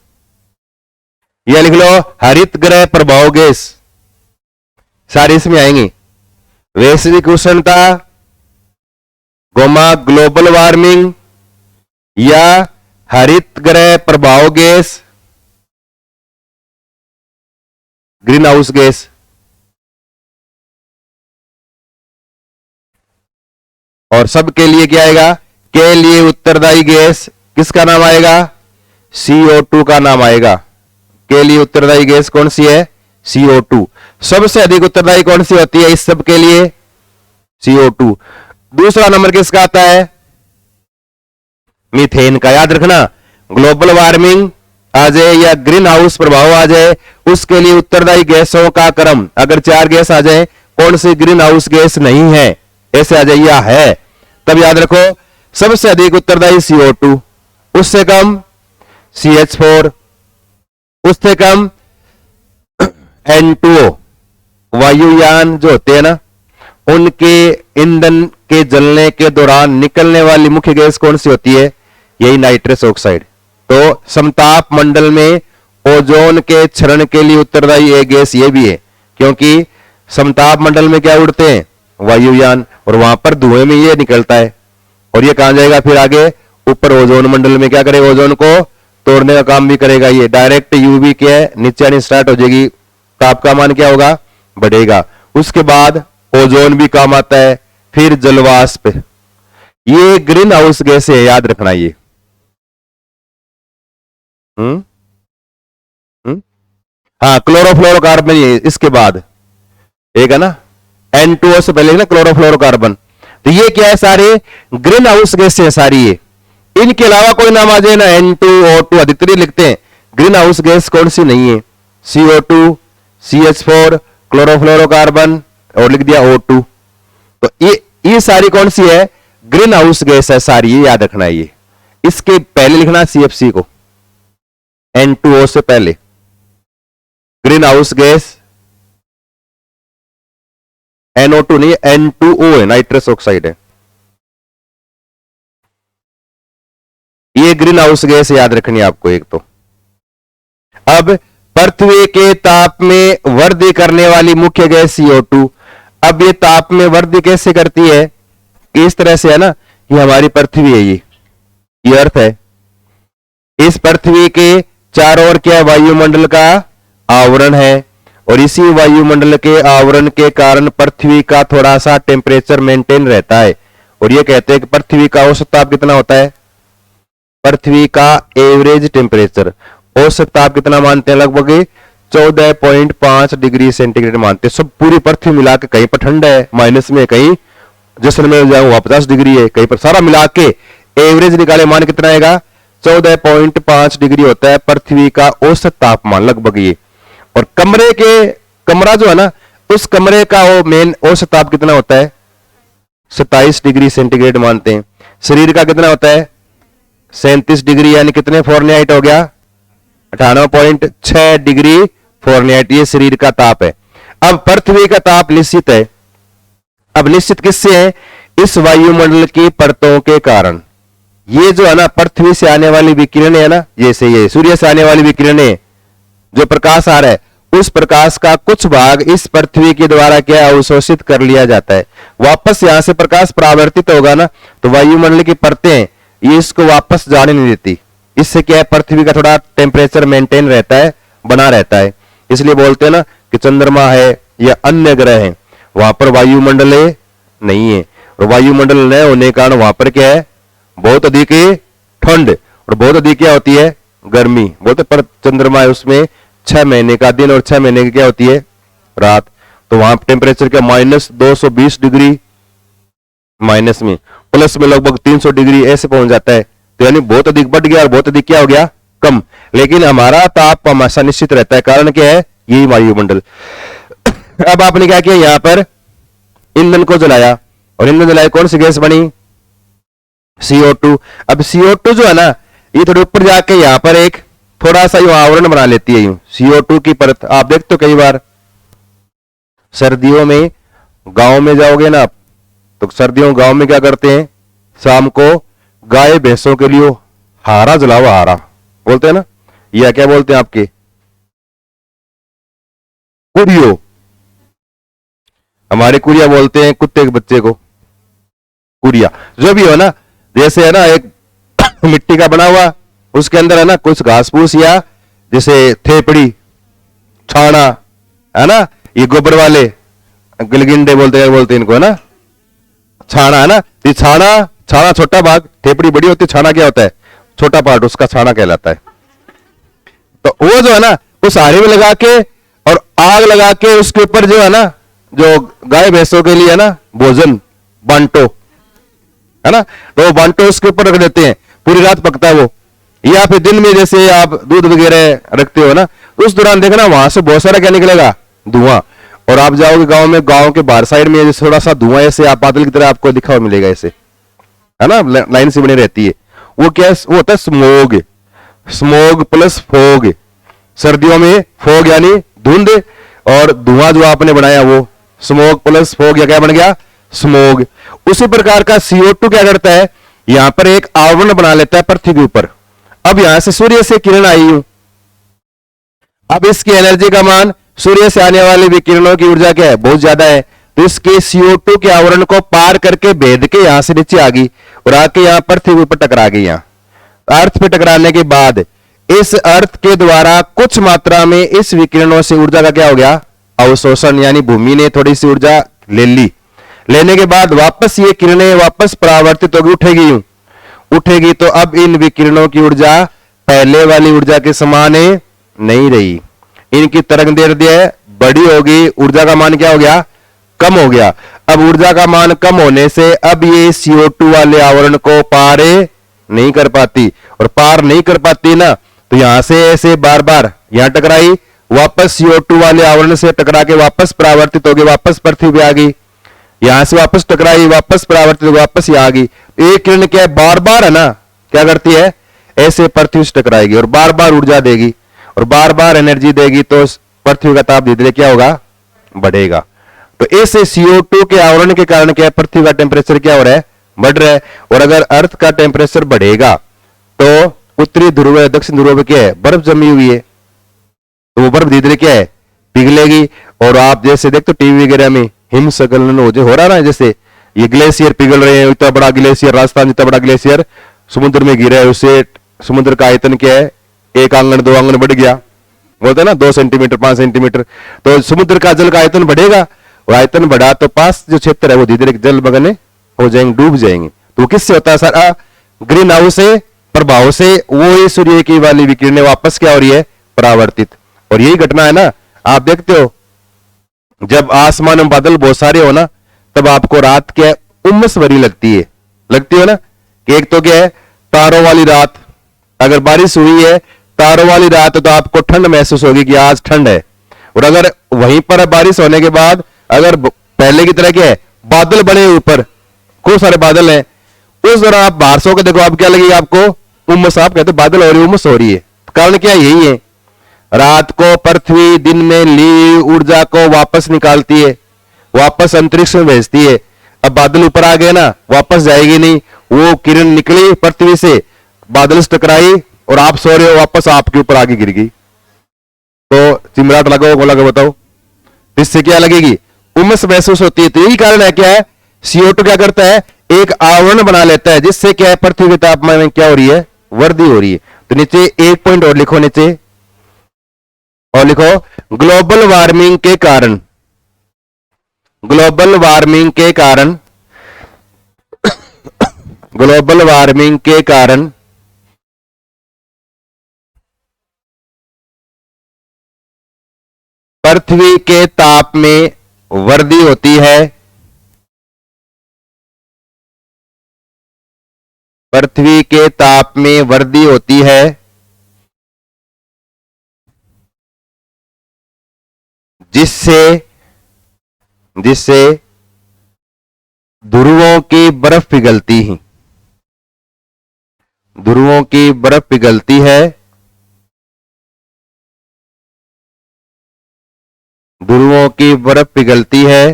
या लिख लो हरित गृह प्रभाव गैस, सारे इसमें आएंगे। वैश्विक उष्णता, गोमा ग्लोबल वार्मिंग, या हरित गृह प्रभाव गैस, ग्रीन हाउस गैस। और सबके लिए क्या आएगा, के लिए उत्तरदायी गैस किसका नाम आएगा, CO2 का नाम आएगा। के लिए उत्तरदायी गैस कौन सी है, CO2। सबसे अधिक उत्तरदायी कौन सी होती है इस सब के लिए, CO2। दूसरा नंबर किसका आता है, मीथेन का। याद रखना, ग्लोबल वार्मिंग आ जाए या ग्रीन हाउस प्रभाव आ जाए, उसके लिए उत्तरदायी गैसों का क्रम, अगर 4 गैस आ जाए, कौन सी ग्रीन हाउस गैस नहीं है, ऐसे आ जाए या है, तब याद रखो सबसे अधिक उत्तरदायी CO2, उससे कम CH4, उससे कम N2O। वायुयान जो होते हैं ना, उनके ईंधन के जलने के दौरान निकलने वाली मुख्य गैस कौन सी होती है, यही नाइट्रस ऑक्साइड। तो समताप मंडल में ओजोन के क्षरण के लिए उत्तरदायी एक गैस ये भी है, क्योंकि समताप मंडल में क्या उड़ते हैं, वायुयान, और वहां पर धुएं में ये निकलता है, और ये कहां जाएगा फिर आगे, ऊपर ओजोन मंडल में क्या करेगा, ओजोन को तोड़ने का काम भी करेगा। ये डायरेक्ट यूवी क्या है, नीचे आनी स्टार्ट हो जाएगी ताप का मान क्या होगा, बढ़ेगा। उसके बाद ओजोन भी काम आता है, फिर जलवाष्प, ये ग्रीन हाउस गैस है, याद रखना ये। हम्म हाँ, क्लोरोफ्लोरोकार्बन ये इसके बाद एक है ना, N2O से पहले ना क्लोरोफ्लोरोकार्बन। तो ये क्या है, सारे ग्रीन हाउस गैस है सारी ये। इनके अलावा कोई नाम आ जाए ना, N2O2 अधिकतर लिखते हैं। ग्रीन हाउस गैस कौन सी नहीं है, CO2, CH4, क्लोरोफ्लोरोकार्बन और लिख दिया O2। तो ये सारी कौन सी है, ग्रीन हाउस गैस है सारी, ये याद रखना है ये। इसके पहले लिखना CFC को, N2O से पहले। ग्रीन हाउस गैस NO2 नहीं, N2O है, नाइट्रस ऑक्साइड है। ये ग्रीन हाउस गैस याद रखनी है आपको एक तो। अब पृथ्वी के ताप में वृद्धि करने वाली मुख्य गैस CO2। अब ये ताप में वृद्धि कैसे करती है, इस तरह से है ना, ये हमारी पृथ्वी है, ये अर्थ है। इस पृथ्वी के चारों ओर क्या वायुमंडल का आवरण है, और इसी वायुमंडल के आवरण के कारण पृथ्वी का थोड़ा सा टेम्परेचर मेंटेन रहता है। और ये कहते हैं कि पृथ्वी का औसत ताप कितना होता है, पृथ्वी का एवरेज टेम्परेचर औसत ताप कितना मानते हैं, लगभग 14.5 डिग्री सेंटीग्रेड मानते हैं। सब पूरी पृथ्वी मिला के, कहीं पर ठंड है माइनस में, कहीं जैसलमेर जाऊं वहां 50 डिग्री है, कहीं पर सारा मिला के एवरेज निकाले मान कितना आएगा, 14.5 डिग्री होता है पृथ्वी का औसत तापमान लगभग ये। और कमरा जो है ना, उस कमरे का वो मेन औसत ताप कितना होता है, 27 डिग्री सेंटीग्रेड मानते हैं। शरीर का कितना होता है, 37 डिग्री, यानी कितने फ़ारेनहाइट हो गया, 98.6 डिग्री फ़ारेनहाइट, ये शरीर का ताप है। अब पृथ्वी का ताप निश्चित है। अब निश्चित किससे है, इस वायुमंडल की परतों के कारण। ये जो है ना, पृथ्वी से आने वाली विकिरण है ना, जैसे ये सूर्य से आने वाली विकिरण है, जो प्रकाश आ रहा है, उस प्रकाश का कुछ भाग इस पृथ्वी के द्वारा क्या अवशोषित कर लिया जाता है। वापस यहां से प्रकाश परावर्तित होगा ना, तो वायुमंडल की परतें ये इसको वापस जाने नहीं देती। इससे क्या है, पृथ्वी का थोड़ा टेम्परेचर मेंटेन रहता है, बना रहता है। इसलिए बोलते हैं ना कि चंद्रमा है या अन्य ग्रह है, वहां पर वायुमंडल नहीं है, और वायुमंडल न होने के कारण वहां पर क्या है, बहुत अधिक ठंड और बहुत अधिक क्या होती है, गर्मी। बोलते पर चंद्रमा है, उसमें 6 महीने का दिन और 6 महीने की क्या होती है, रात। तो वहां टेम्परेचर क्या -220 डिग्री, माइनस में प्लस में लगभग 300 डिग्री ऐसे पहुंच जाता है। तो यानी बहुत अधिक बढ़ गया और बहुत अधिक क्या हो गया, कम। लेकिन हमारा ताप हमेशा निश्चित रहता है, कारण क्या है, यही वायुमंडल। अब आपने क्या किया, यहां पर ईंधन को जलाया, और ईंधन जलाया, कौन सी गैस बनी, CO2। अब CO2 जो है ना, ये थोड़े ऊपर जाके यहां पर एक थोड़ा सा यूं आवरण बना लेती है, यूं CO2 की परत। आप देखते हो कई बार सर्दियों में गांव में जाओगे ना आप, तो सर्दियों गांव में क्या करते हैं, शाम को गाय भैंसों के लिए हारा जलाओ, हारा बोलते हैं ना, या क्या बोलते हैं आपके, कुरियो। हमारे कुरिया बोलते हैं कुत्ते के बच्चे को, कुरिया। जो भी हो ना, जैसे है ना एक मिट्टी का बना हुआ, उसके अंदर है ना कुछ घास फूस या जैसे थेपड़ी, छाना है ना, ये गोबर वाले गिलगिंडे बोलते हैं इनको, है ना, छाना है ना। ये छाना छोटा भाग, थेपड़ी बड़ी होती है, छाना क्या होता है, छोटा पार्ट, उसका छाना कहलाता है। तो वो जो है ना, उस हारे में लगा के और आग लगा के उसके ऊपर जो है ना, जो गाय भैंसों के लिए है ना भोजन बांटो, है ना, तो वो बांटो उसके ऊपर रख देते हैं, पूरी रात पकता है वो। या फिर दिन में जैसे आप दूध वगैरह रखते हो ना, उस दौरान देखना वहां से बहुत सारा क्या निकलेगा, धुआं। और आप जाओगे गांव में, गांव के बाहर साइड में जैसे थोड़ा सा धुआं ऐसे आप बादल की तरह आपको दिखा मिलेगा, ऐसे है ना, लाइन से बनी रहती है। वो क्या वो होता है स्मोग, स्मोग प्लस फोग। सर्दियों में फोग यानी धुंध, और धुआं जो आपने बनाया वो स्मोग प्लस फोग, या क्या बन गया, स्मोग। उसी प्रकार का CO2 क्या करता है, यहां पर एक आवरण बना लेता है पृथ्वी के ऊपर। अब यहां से सूर्य से किरण आई हूं, अब इसकी एनर्जी का मान सूर्य से आने वाली विकिरणों की ऊर्जा क्या है, बहुत ज्यादा है। तो इसके CO2 के आवरण को पार करके भेद के यहां से नीचे आ गई और आके यहां पृथ्वी के ऊपर टकरा गई। यहां अर्थ पे टकराने के बाद इस अर्थ के द्वारा कुछ मात्रा में इस विकिरणों से ऊर्जा का क्या हो गया, अवशोषण, यानी भूमि ने थोड़ी सी ऊर्जा ले ली, लेने के बाद वापस ये किरणें वापस परावर्तित होगी, उठेगी तो अब इन विकिरणों की ऊर्जा पहले वाली ऊर्जा के समान नहीं रही, इनकी तरंगदैर्ध्य बड़ी होगी, ऊर्जा का मान क्या हो गया, कम हो गया। अब ऊर्जा का मान कम होने से अब ये CO2 वाले आवरण को पार नहीं कर पाती, और पार नहीं कर पाती ना, तो यहां से ऐसे बार बार यहां टकराई, वापस CO2 वाले आवरण से टकरा के वापस परावर्तित हो गई, वापस पृथ्वी पे आ गई, यहां से वापस टकराई, वापस परावर्तित, वापस यहां आ गई। एक किरण क्या है, बार बार है ना, क्या करती है, ऐसे पृथ्वी से टकराएगी और बार बार ऊर्जा देगी और बार बार एनर्जी देगी, तो पृथ्वी का ताप धीरे धीरे क्या होगा, बढ़ेगा। तो इस CO2 के आवरण के कारण क्या है, पृथ्वी का टेम्परेचर क्या हो रहा है, बढ़ रहा है। और अगर अर्थ का टेम्परेचर बढ़ेगा तो उत्तरी ध्रुव दक्षिण ध्रुव पे क्या है, बर्फ जमी हुई है, तो वो बर्फ धीरे धीरे क्या है, पिघलेगी। और आप जैसे देखते हो टीवी वगैरह में हिमस्खलन हो रहा ना, जैसे ये ग्लेशियर पिघल रहे हैं, इतना बड़ा ग्लेशियर, राजस्थान इतना बड़ा ग्लेशियर समुद्र में गिरा है, उससे समुद्र का आयतन क्या है, 1 आंगन 2 आंगन बढ़ गया, बोलते हैं ना 2 सेंटीमीटर 5 सेंटीमीटर, तो समुद्र का जल का आयतन बढ़ेगा, और आयतन बढ़ा तो पास जो क्षेत्र है वो धीरे धीरे जलमग्न हो जाएंगे, डूब जाएंगे। तो किससे होता है सर, ग्रीन हाउस से प्रभाव से वो सूर्य की वाली विकिरणें वापस क्या हो रही है, परावर्तित। और यही घटना है ना, आप देखते हो जब आसमान में बादल बहुत सारे हो ना, तब आपको रात क्या उमस भरी लगती हो ना, कि एक तो क्या है, तारों वाली रात, अगर बारिश हुई है तारों वाली रात तो आपको ठंड महसूस होगी कि आज ठंड है। और अगर वहीं पर बारिश होने के बाद अगर पहले की तरह क्या है, बादल बने ऊपर, खूब सारे बादल हैं, उस दौरान आप बाहर सो के देखो, आप क्या लगेगा, आपको उमस, आप कहते बादल हो रही है, उमस हो रही है। कारण क्या यही है, रात को पृथ्वी दिन में ली ऊर्जा को वापस निकालती है, वापस अंतरिक्ष में भेजती है। अब बादल ऊपर आ गए ना, वापस जाएगी नहीं, वो किरण निकली पृथ्वी से, बादल से टकराई और आप सो रहे हो, वापस आपके ऊपर आगे गिर गई, तो चिमराट लगाओ, वो लगा बताओ, इससे क्या लगेगी, उमस महसूस होती है। तो यही कारण है, क्या है, CO2 क्या करता है, एक आवरण बना लेता है, जिससे क्या है, पृथ्वी के तापमान में क्या हो रही है, वृद्धि हो रही है। तो नीचे एक पॉइंट और लिखो, नीचे और लिखो, ग्लोबल वार्मिंग के कारण, ग्लोबल वार्मिंग के कारण, ग्लोबल वार्मिंग के कारण पृथ्वी के ताप में वृद्धि होती है, पृथ्वी के ताप में वृद्धि होती है, जिससे जिससे ध्रुवों की बर्फ पिघलती है, ध्रुवों की बर्फ पिघलती है, ध्रुवों की बर्फ पिघलती है,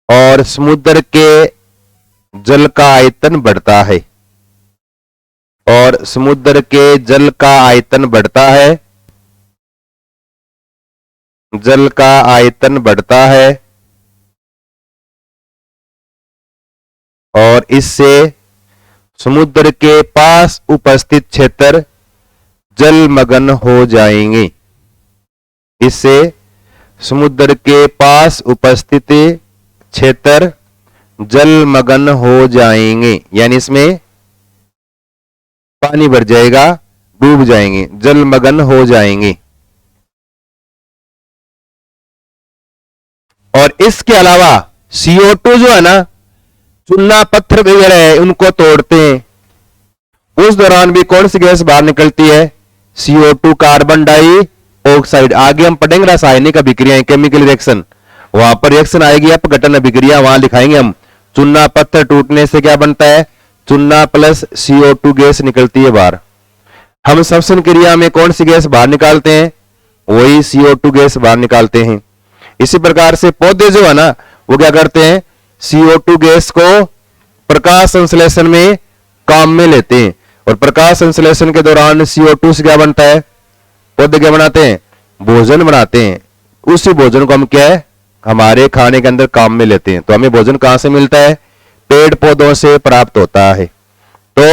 और समुद्र के जल का आयतन बढ़ता है, और समुद्र के जल का आयतन बढ़ता है, जल का आयतन बढ़ता है, और इससे समुद्र के पास उपस्थित क्षेत्र जलमग्न हो जाएंगे, इससे समुद्र के पास उपस्थित क्षेत्र जलमग्न हो जाएंगे, यानी इसमें पानी भर जाएगा, डूब जाएंगे, जलमग्न हो जाएंगे। और इसके अलावा CO2 जो है ना, चूना पत्थर वगैरह है उनको तोड़ते हैं, उस दौरान भी कौन सी गैस बाहर निकलती है, CO2 कार्बन डाइऑक्साइड। आगे हम पढ़ेंगे रासायनिक अभिक्रियाएं, केमिकल रिएक्शन, वहां पर रिएक्शन आएगी, अपघटन अभिक्रिया वहां लिखाएंगे हम। चूना पत्थर टूटने से क्या बनता है, चूना प्लस CO2 गैस निकलती है बाहर। हम श्वसन क्रिया में कौन सी गैस बाहर निकालते हैं, वही CO2 गैस बाहर निकालते हैं। इसी प्रकार से पौधे जो है ना, वो क्या करते हैं, CO2 गैस को प्रकाश संश्लेषण में काम में लेते हैं, और प्रकाश संश्लेषण के दौरान CO2 से क्या बनता है, पौधे क्या बनाते हैं, भोजन बनाते हैं। उसी भोजन को हम क्या है, हमारे खाने के अंदर काम में लेते हैं। तो हमें भोजन कहां से मिलता है, पेड़ पौधों से प्राप्त होता है। तो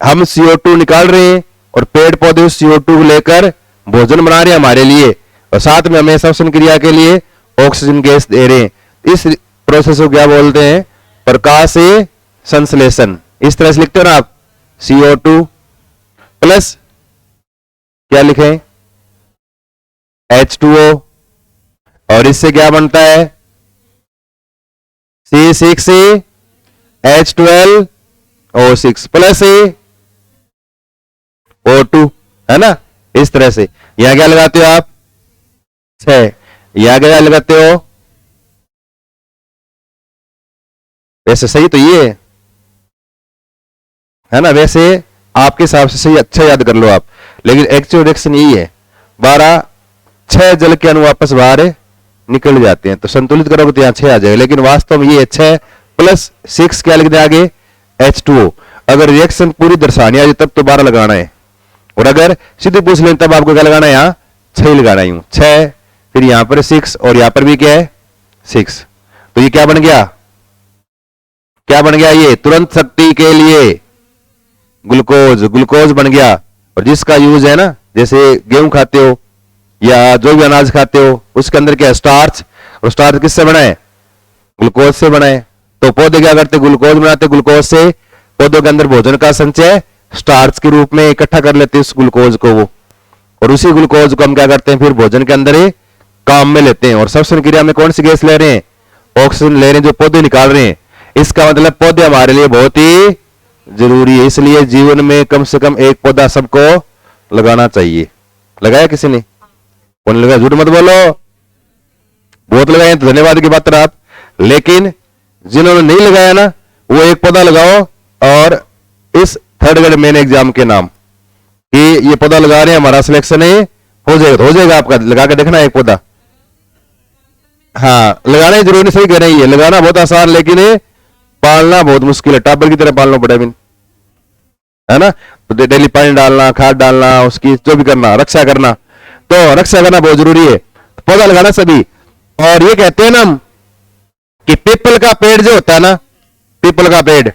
हम CO2 निकाल रहे हैं, और पेड़ पौधे उस CO2 को लेकर भोजन बना रहे हैं हमारे लिए, और साथ में हमें श्वसन क्रिया के लिए ऑक्सीजन गैस दे रहे हैं। इस प्रोसेस को क्या बोलते हैं? प्रकाश संश्लेषण। इस तरह से लिखते हो ना आप, CO2 प्लस क्या लिखें? H2O, और इससे क्या बनता है? C6H12O6 प्लस O2, है ना? इस तरह से यहां क्या लगाते हो आप? 6। यहां क्या लगाते हो? वैसे सही तो ये है ना, वैसे आपके हिसाब से सही, अच्छा याद कर लो आप, लेकिन एक्चुअल रिएक्शन यही है। 12 6 जल के अणु वापस बाहर निकल जाते हैं, तो संतुलित करोगे तो यहां 6 आ जाएगा, लेकिन वास्तव में ये 6 प्लस 6 क्या लिख दे आगे? H2O। अगर रिएक्शन पूरी दर्शानी आ जाए तब तो 12 लगाना है, और अगर सीधे पूछ लें तब आपको क्या लगाना है? यहां 6 लगाना है, 6, फिर यहां पर 6, और यहां पर भी क्या है? 6। तो ये क्या बन गया? क्या बन गया? ये तुरंत शक्ति के लिए ग्लूकोज, ग्लूकोज बन गया। और जिसका यूज है ना, जैसे गेहूं खाते हो या जो भी अनाज खाते हो, उसके अंदर क्या है? स्टार्च। और स्टार्च किससे बना है? ग्लूकोज से बना है। तो पौधे क्या करते? ग्लूकोज बनाते। ग्लूकोज से पौधों के अंदर भोजन का संचय स्टार्च के रूप में इकट्ठा कर लेते हैं उस ग्लूकोज को वो, और उसी ग्लूकोज को हम क्या करते हैं? फिर भोजन के अंदर ही काम में लेते हैं। और श्वसन क्रिया में कौन सी गैस ले रहे हैं? ऑक्सीजन ले रहे हैं, जो पौधे निकाल रहे हैं। इसका मतलब पौधे हमारे लिए बहुत ही जरूरी है, इसलिए जीवन में कम से कम एक पौधा सबको लगाना चाहिए। लगाया किसी ने? कौन लगाया? झूठ मत बोलो, बहुत लगाए तो धन्यवाद की बात है आप, लेकिन जिन्होंने नहीं लगाया ना, वो एक पौधा लगाओ, और इस थर्ड ग्रेड मेन एग्जाम के नाम कि ये पौधा लगा रहे हैं, हमारा सिलेक्शन है, हो जाएगा तो हो जाएगा आपका। लगा के देखना एक पौधा। हाँ, लगाना ही जरूरी, सही कह रहे हैं, ये लगाना बहुत आसान, लेकिन पालना बहुत मुश्किल है। टाबर की तरह पालना पड़ेगा, है ना? तो डेली पानी डालना, खाद डालना, उसकी जो भी करना, रक्षा करना, तो रक्षा करना बहुत जरूरी है। पौधा लगाना सभी। और ये कहते हैं ना कि पीपल का पेड़ जो होता है ना, पीपल का पेड़,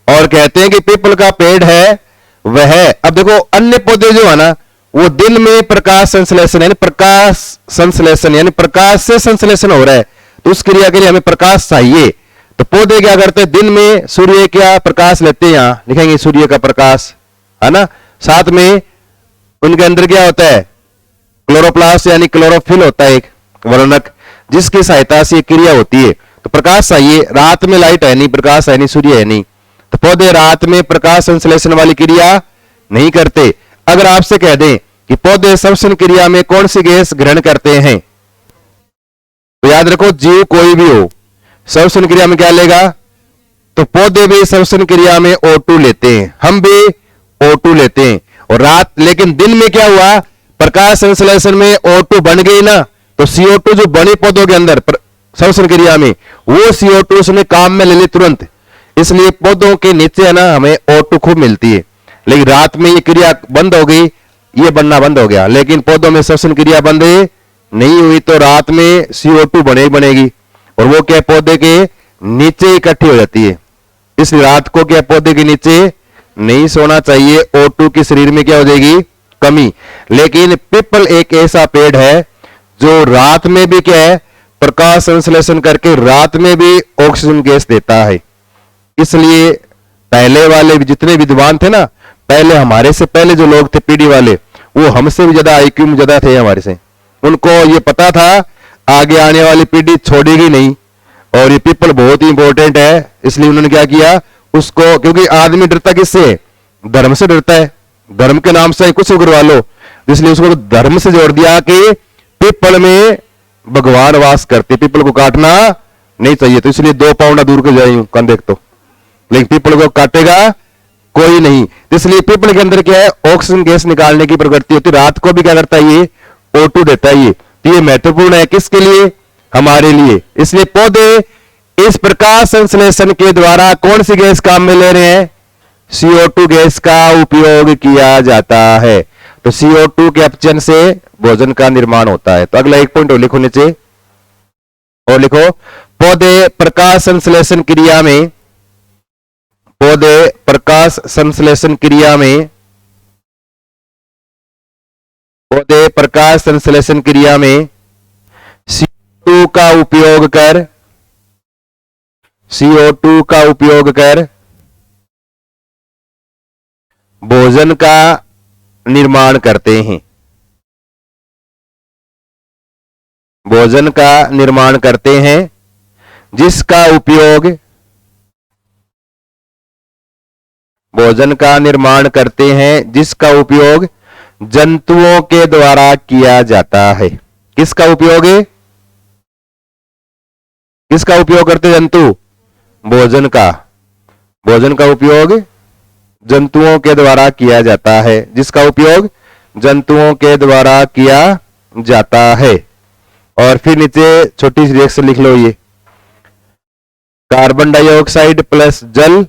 और कहते हैं कि पीपल का पेड़ है वह, अब देखो अन्य पौधे जो है ना, वो दिन में प्रकाश संश्लेषण यानी प्रकाश संश्लेषण यानी प्रकाश से संश्लेषण हो रहा है, तो उस क्रिया के लिए हमें प्रकाश चाहिए। तो पौधे क्या करते हैं? दिन में सूर्य का प्रकाश लेते हैं, यहां लिखेंगे सूर्य का प्रकाश, है ना? साथ में उनके अंदर क्या होता है? क्लोरोप्लास्ट यानी क्लोरोफिल होता है, एक वर्णक, जिसकी सहायता से क्रिया होती है। तो प्रकाश चाहिए। रात में लाइट है नहीं, प्रकाश है नहीं, सूर्य है नहीं, तो पौधे रात में प्रकाश संश्लेषण वाली क्रिया नहीं करते। अगर आपसे कह दें कि पौधे श्वसन क्रिया में कौन सी गैस ग्रहण करते हैं, तो याद रखो, जीव कोई भी हो, श्वसन क्रिया में क्या लेगा? तो पौधे भी श्वसन क्रिया में O2 लेते हैं, हम भी O2 लेते हैं। और रात, लेकिन दिन में क्या हुआ? प्रकाश संश्लेषण में O2 बन गई ना, तो CO2 जो बनी पौधों के अंदर श्वसन क्रिया में, वो CO2 उसने काम में ले ली तुरंत, इसलिए पौधों के नीचे है ना हमें O2 खूब मिलती है। लेकिन रात में ये क्रिया बंद हो गई, ये बनना बंद हो गया, लेकिन पौधों में श्वसन क्रिया बंद नहीं हुई, तो रात में CO2 बनेगी, और वो क्या पौधे के नीचे इकट्ठी हो जाती है। इसलिए रात को क्या पौधे के नीचे नहीं सोना चाहिए, O2 की शरीर में क्या हो जाएगी? कमी। लेकिन पीपल एक ऐसा पेड़ है जो रात में भी क्या है? प्रकाश संश्लेषण करके रात में भी ऑक्सीजन गैस देता है। इसलिए पहले वाले जितने विद्वान थे ना, पहले हमारे से पहले जो लोग थे पीढ़ी वाले, वो हमसे भी ज्यादा IQ में ज्यादा थे हमारे से। उनको ये पता था आगे आने वाली पीढ़ी छोड़ेगी नहीं, और ये पीपल बहुत ही इंपॉर्टेंट है, इसलिए उन्होंने क्या किया उसको, क्योंकि आदमी डरता किससे? धर्म से डरता है, धर्म के नाम से कुछ करवा लो, इसलिए उसको धर्म से जोड़ दिया कि पीपल में भगवान वास करते, पीपल को काटना नहीं चाहिए। तो इसलिए 2 पाउंड दूर के जाए कौन देख, तो लेकिन पीपल को काटेगा कोई नहीं। इसलिए पीपल के अंदर क्या है? ऑक्सीजन गैस निकालने की प्रवृत्ति होती है। रात को भी क्या करता है? ये O2 देता है। ये महत्वपूर्ण है किसके लिए? हमारे लिए। इसलिए पौधे इस प्रकाश संश्लेषण के द्वारा कौन सी गैस काम में ले रहे हैं? CO2 गैस का उपयोग किया जाता है। तो CO2 के अपचयन से भोजन का निर्माण होता है। तो अगला एक पॉइंट और लिखो नीचे, और लिखो, पौधे प्रकाश संश्लेषण क्रिया में, पौधे प्रकाश संश्लेषण क्रिया में पौधे प्रकाश संश्लेषण क्रिया में CO2 का उपयोग कर CO2 का उपयोग कर भोजन का निर्माण करते हैं। भोजन का निर्माण करते हैं जिसका उपयोग भोजन का निर्माण करते हैं जिसका उपयोग जंतुओं के द्वारा किया जाता है। किसका उपयोग है? किसका उपयोग करते जंतु? भोजन का। भोजन का उपयोग जंतुओं के द्वारा किया जाता है, जिसका उपयोग जंतुओं के द्वारा किया जाता है। और फिर नीचे छोटी सी रिएक्शन लिख लो, ये कार्बन डाइऑक्साइड प्लस जल,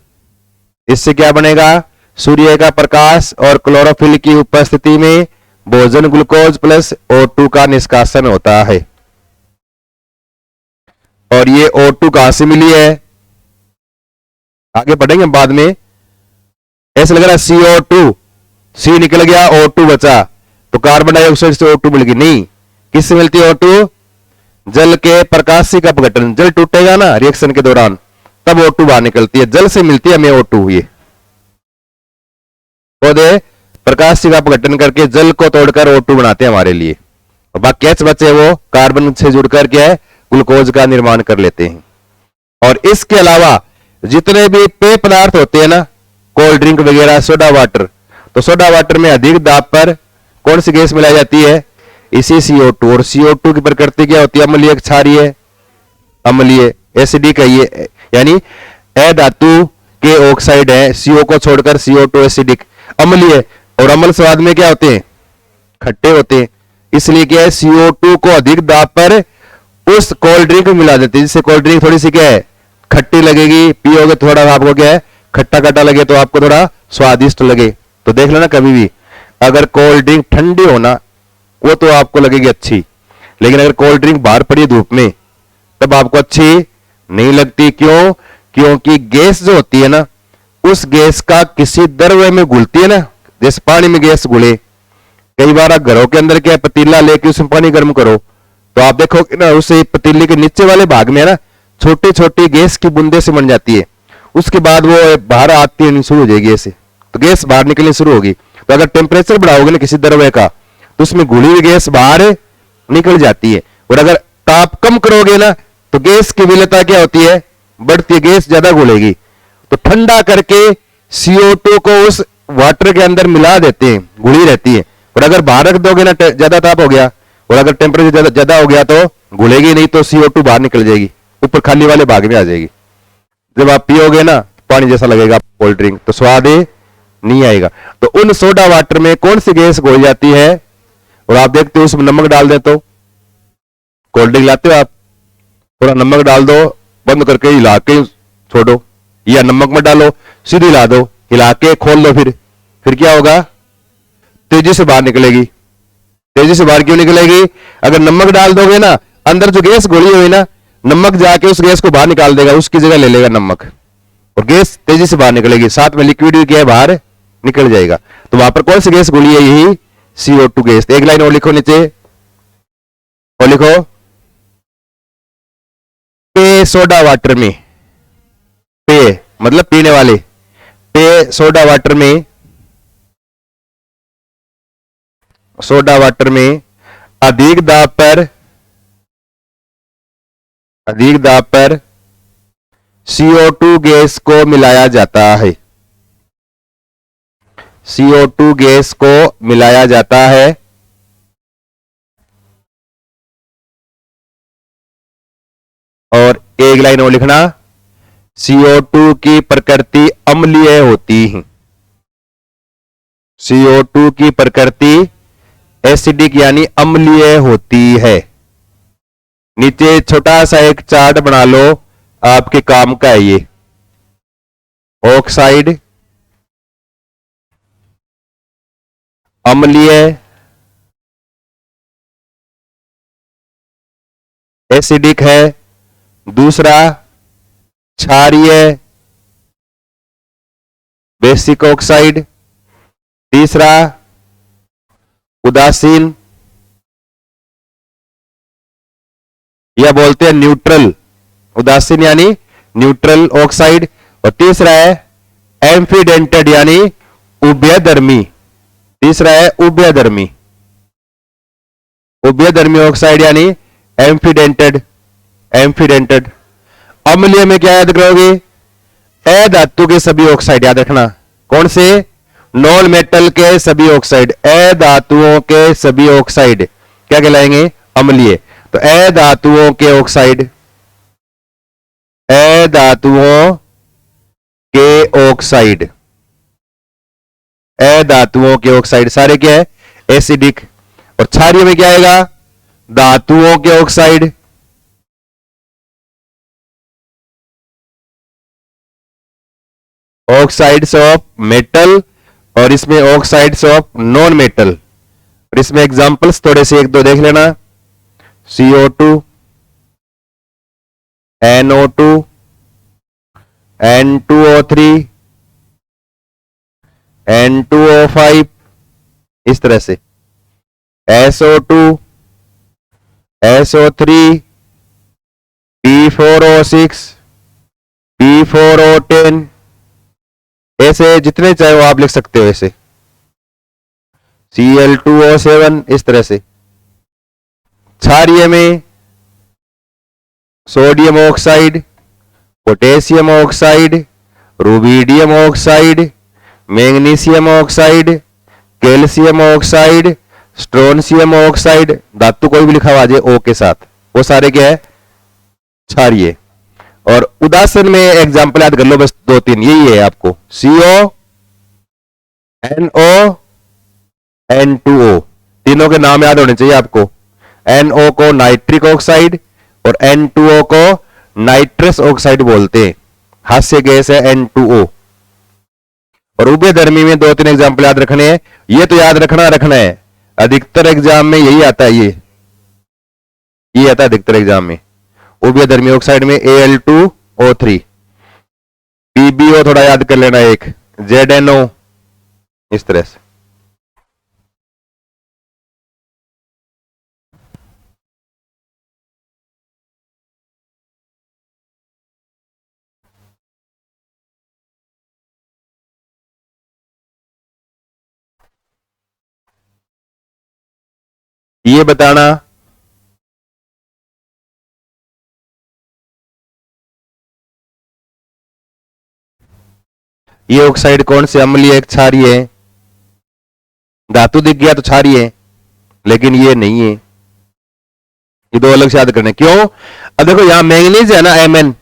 इससे क्या बनेगा? सूर्य का प्रकाश और क्लोरोफिल की उपस्थिति में भोजन ग्लूकोज प्लस O2 का निष्कासन होता है। और ये O2 कहां से मिली है? आगे बढ़ेंगे बाद में। ऐसा लग रहा है CO2, C निकल गया, O2 बचा, तो कार्बन डाइऑक्साइड से O2 मिल गई। नहीं, किससे मिलती है O2? जल के प्रकाशीय का अपघटन, जल टूटेगा ना रिएक्शन के दौरान, तब O2 बाहर निकलती है, जल से मिलती है हमें O2। ये पौधे प्रकाशीय का अपघटन करके जल को तोड़कर O2 बनाते हैं हमारे लिए, और बाकी H बचे वो कार्बन से जुड़कर क्या है? ग्लूकोज का निर्माण कर लेते हैं। और इसके अलावा जितने भी पेय पदार्थ होते हैं ना, कोल्ड ड्रिंक वगैरह, सोडा वाटर, तो सोडा वाटर में अधिक दाब पर कौन सी गैस मिलाई जाती है? इसी CO2। और CO2 की प्रकृति क्या होती है? अम्लीय, क्षारीय, अम्लीय, एसिडिक है ये, यानी अधातु के ऑक्साइड है, CO को छोड़कर CO2 एसिडिक, अम्लीय। और अम्ल स्वाद में क्या होते हैं? खट्टे होते हैं। इसलिए क्या है? CO2 को अधिक दाब पर उस कोल्ड ड्रिंक में मिला देते हैं, जिससे कोल्ड ड्रिंक थोड़ी सी क्या है? खट्टी लगेगी, पियोगे थोड़ा आपको क्या है? खट्टा खट्टा लगे तो आपको थोड़ा स्वादिष्ट लगे। तो देख लेना कभी भी, अगर कोल्ड ड्रिंक ठंडी होना वो तो आपको लगेगी अच्छी, लेकिन अगर कोल्ड ड्रिंक बाहर पड़ी धूप में तब आपको अच्छी नहीं लगती। क्यों? क्योंकि गैस जो होती है ना, उस गैस का किसी द्रव्य में घुलती है ना, जैसे पानी में गैस घुले। कई बार आप घरों के अंदर क्या पतीला लेके उसमें पानी गर्म करो तो आप देखोगे ना, उस पतीले के नीचे वाले भाग में ना छोटी छोटी गैस की बूंदे से बन जाती है। उसके बाद वो बाहर आती है, शुरू हो जाएगी ऐसे, तो गैस बाहर निकलनी शुरू होगी। तो अगर टेम्परेचर बढ़ाओगे ना किसी द्रव्य का, तो उसमें घुली हुई गैस बाहर निकल जाती है। और अगर ताप कम करोगे ना, तो गैस की विलेयता क्या होती है? बढ़ती है, गैस ज्यादा घुलेगी। तो ठंडा करके CO2 को उस वाटर के अंदर मिला देते हैं, घुली रहती है। और अगर बाहर रख दोगे ना, ज्यादा ताप हो गया और अगर टेम्परेचर ज्यादा हो गया तो घुलेगी नहीं, तो CO2 बाहर निकल जाएगी, ऊपर खाली वाले भाग में आ जाएगी। जब आप पियोगे ना पानी जैसा लगेगा कोल्ड ड्रिंक, तो स्वाद नहीं आएगा। तो उन सोडा वाटर में कौन सी गैस घोल जाती है? और आप देखते हो उसमें नमक डाल दे, तो कोल्ड ड्रिंक लाते हो आप, थोड़ा नमक डाल दो, बंद करके हिला के छोड़ो, या नमक मत डालो, सीधी हिला दो, हिला के खोल दो, फिर क्या होगा? तेजी से बाहर निकलेगी। तेजी से बाहर क्यों निकलेगी? अगर नमक डाल दोगे ना, अंदर जो गैस घुली हुई ना, नमक जाके उस गैस को बाहर निकाल देगा, उसकी जगह ले लेगा नमक, और गैस तेजी से बाहर निकलेगी, साथ में लिक्विड भी क्या है? बाहर निकल जाएगा। तो वहां पर कौन सी गैस घुली है? यही CO2 गैस। एक लाइन और लिखो नीचे, और लिखो पेय सोडा वाटर में, पेय मतलब पीने वाले, पेय सोडा वाटर में, सोडा वाटर में अधिक दाब पर CO2 गैस को मिलाया जाता है। CO2 गैस को मिलाया जाता है और एक लाइन और लिखना, CO2 की प्रकृति अम्लीय होती है। CO2 की प्रकृति एसिडिक यानी अम्लीय होती है। नीचे छोटा सा एक चार्ट बना लो, आपके काम का है ये। ऑक्साइड अम्लीय, एसिडिक है, दूसरा क्षारीय बेसिक ऑक्साइड, तीसरा उदासीन या बोलते हैं न्यूट्रल, उदासीन यानी न्यूट्रल ऑक्साइड। और तीसरा है एम्फीडेंटेड यानी उभयधर्मी, तीसरा है उभयधर्मी, उभयधर्मी ऑक्साइड यानी एम्फीडेंटेड, एम्फीडेंटेड। अम्लीय में क्या याद करोगे? अधातु के सभी ऑक्साइड याद रखना। कौन से? नॉन मेटल के सभी ऑक्साइड, अधातुओं के सभी ऑक्साइड क्या कहलाएंगे? अम्लीय। तो अधातुओं के ऑक्साइड, अधातुओं के ऑक्साइड, अधातुओं के ऑक्साइड सारे क्या है? एसिडिक। और क्षारीय में क्या आएगा? धातुओं के ऑक्साइड, ऑक्साइड्स ऑफ मेटल, और इसमें ऑक्साइड्स ऑफ नॉन मेटल। और इसमें एग्जांपल्स थोड़े से एक दो देख लेना। CO2, NO2, N2O3, N2O5, इस तरह से SO2, SO3, P4O6, P4O10, ऐसे जितने चाहे वो आप लिख सकते हो ऐसे, Cl2O7, इस तरह से। क्षारीय में sodium oxide, potassium oxide, rubidium oxide, magnesium oxide, calcium oxide, strontium oxide, धातु कोई भी लिखा हुआ आ जाए ओ के साथ, वो सारे क्या है? क्षारीय। और उदासीन में एग्जाम्पल याद कर लो बस दो तीन, यही है आपको, CO, NO, N2O, तीनों के नाम याद होने चाहिए आपको। NO को नाइट्रिक ऑक्साइड और N2O को नाइट्रस ऑक्साइड बोलते हैं, हास्य गैस है N2O। और उभयधर्मी में दो तीन एग्जाम्पल याद रखने हैं, ये तो याद रखना है, अधिकतर एग्जाम में यही आता है, ये आता है अधिकतर एग्जाम में। उभयधर्मी ऑक्साइड में Al2O3, PbO थोड़ा याद कर लेना, एक ZNO, इस तरह से। ये बताना ये ऑक्साइड कौन से अम्लीय है, क्षारीय है? धातु दिख गया तो क्षारीय है, लेकिन ये नहीं है। ये दो अलग से याद करने, क्यों? अब देखो यहां मैंगनीज है ना, Mn,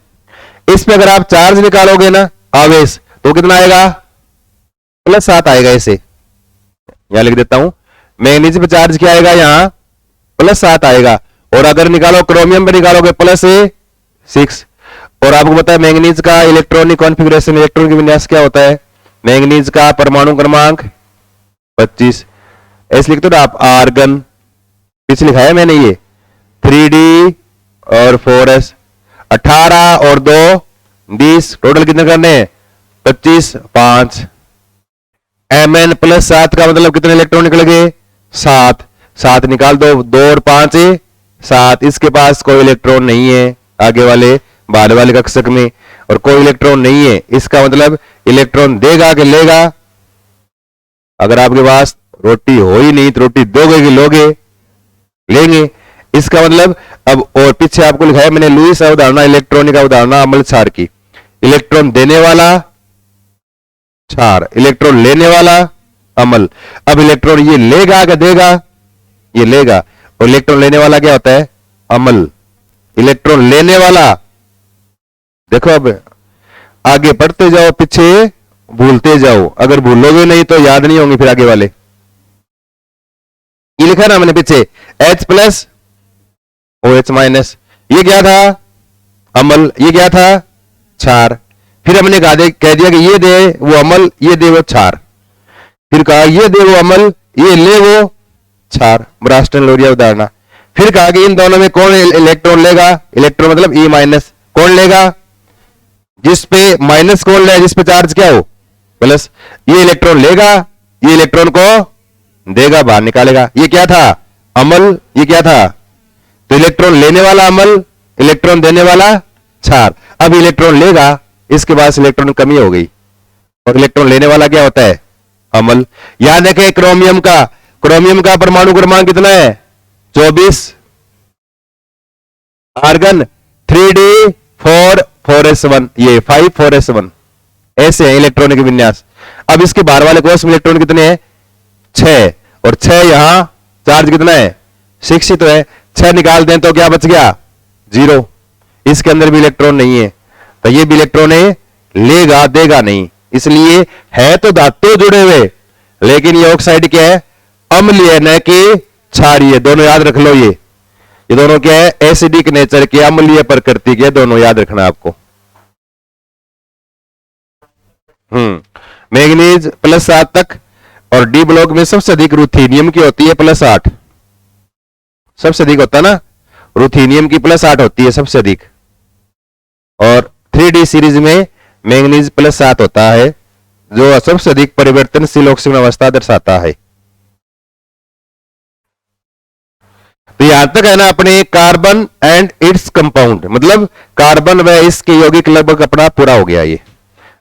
इसमें अगर आप चार्ज निकालोगे ना, आवेश, तो कितना आएगा? +7 आएगा। ऐसे यहां लिख देता हूं, मैंगनीज पे चार्ज क्या आएगा? यहां +7 आएगा। और अगर निकालो क्रोमियम पे निकालोगे +6। और आपको पता है मैंगनीज का इलेक्ट्रॉनिक कॉन्फ़िगरेशन, इलेक्ट्रॉन की विन्यास क्या होता है? मैंगनीज का परमाणु क्रमांक 25। ऐसे लिखते हो ना आप, आर्गन, पीछे लिखा है मैंने, ये 3D और 4s, 18 और 2 20, टोटल कितने करने हैं? 25, 5। Mn +7 का मतलब कितने इलेक्ट्रॉन निकल गए? 7। 7 निकाल दो, 2 और 5 7। इसके पास कोई इलेक्ट्रॉन नहीं है आगे वाले बाद वाले कक्षक में, और कोई इलेक्ट्रॉन नहीं है, इसका मतलब इलेक्ट्रॉन देगा कि लेगा? अगर आपके पास रोटी हो ही नहीं तो रोटी दोगे कि लोगे? लेंगे। इसका मतलब अब, और पीछे आपको लिखा है मैंने लुईस अवधारणा, इलेक्ट्रॉनिक अवधारणा अम्ल क्षार की। इलेक्ट्रॉन देने वाला क्षार, इलेक्ट्रॉन लेने वाला अम्ल। अब इलेक्ट्रॉन ये लेगा कि देगा? ये लेगा। और इलेक्ट्रॉन लेने वाला क्या होता है? अम्ल। इलेक्ट्रॉन लेने वाला, देखो अब आगे बढ़ते जाओ, पीछे भूलते जाओ, अगर भूलोगे नहीं तो याद नहीं होंगे फिर आगे वाले। ये लिखा ना मैंने पीछे, H+ OH-, ये क्या था? अम्ल। ये क्या था? क्षार। फिर हमने कह दिया कि ये दे वो अम्ल, ये दे वो क्षार। फिर कहा ये दे वो अम्ल, ये ले वो क्षार, ब्रास्टन-लोरिया उदाहरण। फिर कहा कि इन दोनों में कौन इलेक्ट्रॉन लेगा? इलेक्ट्रॉन मतलब E-, कौन लेगा? जिस पे माइनस कौन ले? जिस पे चार्ज क्या हो? प्लस। ये इलेक्ट्रॉन लेगा, ये इलेक्ट्रॉन को देगा बाहर निकालेगा। ये क्या था? अम्ल। ये क्या था? तो इलेक्ट्रॉन लेने वाला अम्ल, इलेक्ट्रॉन देने वाला क्षार। अब इलेक्ट्रॉन लेगा, इसके बाद इलेक्ट्रॉन कमी हो गई, और इलेक्ट्रॉन लेने वाला क्या होता है? अम्ल। याद रखें क्रोमियम का परमाणु क्रमांक कितना है? 24। आर्गन 3d4 ये 5 ऐसे है इलेक्ट्रॉनिक विन्यास। अब इसके बाहर वाले कोष में इलेक्ट्रॉन कितने हैं? 6, और 6 यहां चार्ज कितना है? 6 ही तो है। 6 निकाल दें तो क्या बच गया? 0। इसके अंदर भी इलेक्ट्रॉन नहीं है, तो ये भी इलेक्ट्रॉन है, लेगा देगा नहीं। इसलिए है तो धातु जुड़े हुए, लेकिन ये ऑक्साइड क्या है? अम्लीय न कि क्षारीय। दोनों याद रख लो। ये दोनों क्या है? एसिडिक नेचर के, अम्लीय प्रकृति के, दोनों याद रखना आपको। मैंगनीज +7 तक, और डी ब्लॉक में सबसे अधिक रुथेनियम की होती है +8। सबसे अधिक होता है ना, रुथेनियम की +8 होती है सबसे अधिक, और 3D सीरीज में मैंगनीज +7 होता है, जो सबसे अधिक परिवर्तनशील ऑक्सीजन अवस्था दर्शाता है। तो यहां तक है ना अपने कार्बन एंड इट्स कंपाउंड, मतलब कार्बन व इसके यौगिक लगभग अपना पूरा हो गया ये।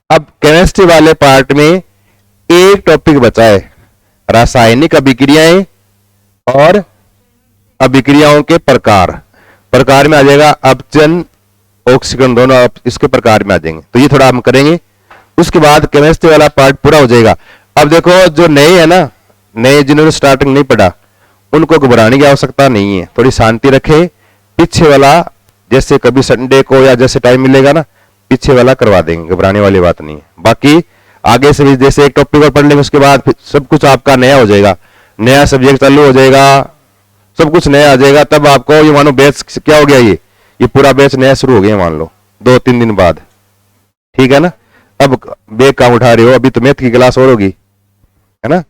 अब केमिस्ट्री वाले पार्ट में एक टॉपिक बचा है, रासायनिक अभिक्रियाएं और अभिक्रियाओं के प्रकार में आ जाएगा अपचन, ऑक्सीकरण, दोनों इसके प्रकार में आ जाएंगे। तो ये थोड़ा हम करेंगे, उसके बाद केमिस्ट्री वाला पार्ट पूरा हो जाएगा। अब देखो जो नए है ना, नए जिन्होंने स्टार्टिंग नहीं पढ़ा, उनको घबराने की आवश्यकता नहीं है, थोड़ी शांति रखे। पीछे वाला जैसे कभी संडे को या जैसे टाइम मिलेगा ना, पीछे वाला करवा देंगे, घबराने वाली बात नहीं है। बाकी आगे से भी जैसे एक टॉपिक और पढ़ लेंगे, उसके बाद सब कुछ आपका नया हो जाएगा, नया सब्जेक्ट चालू हो जाएगा, सब कुछ नया आ जाएगा। तब आपको ये मानो बैच क्या हो गया, ये पूरा बैच नया शुरू हो गया मान लो 2-3 दिन बाद, ठीक है ना। अब बैग काम उठा रहे हो, अभी तो मैथ की क्लास और होगी, है ना।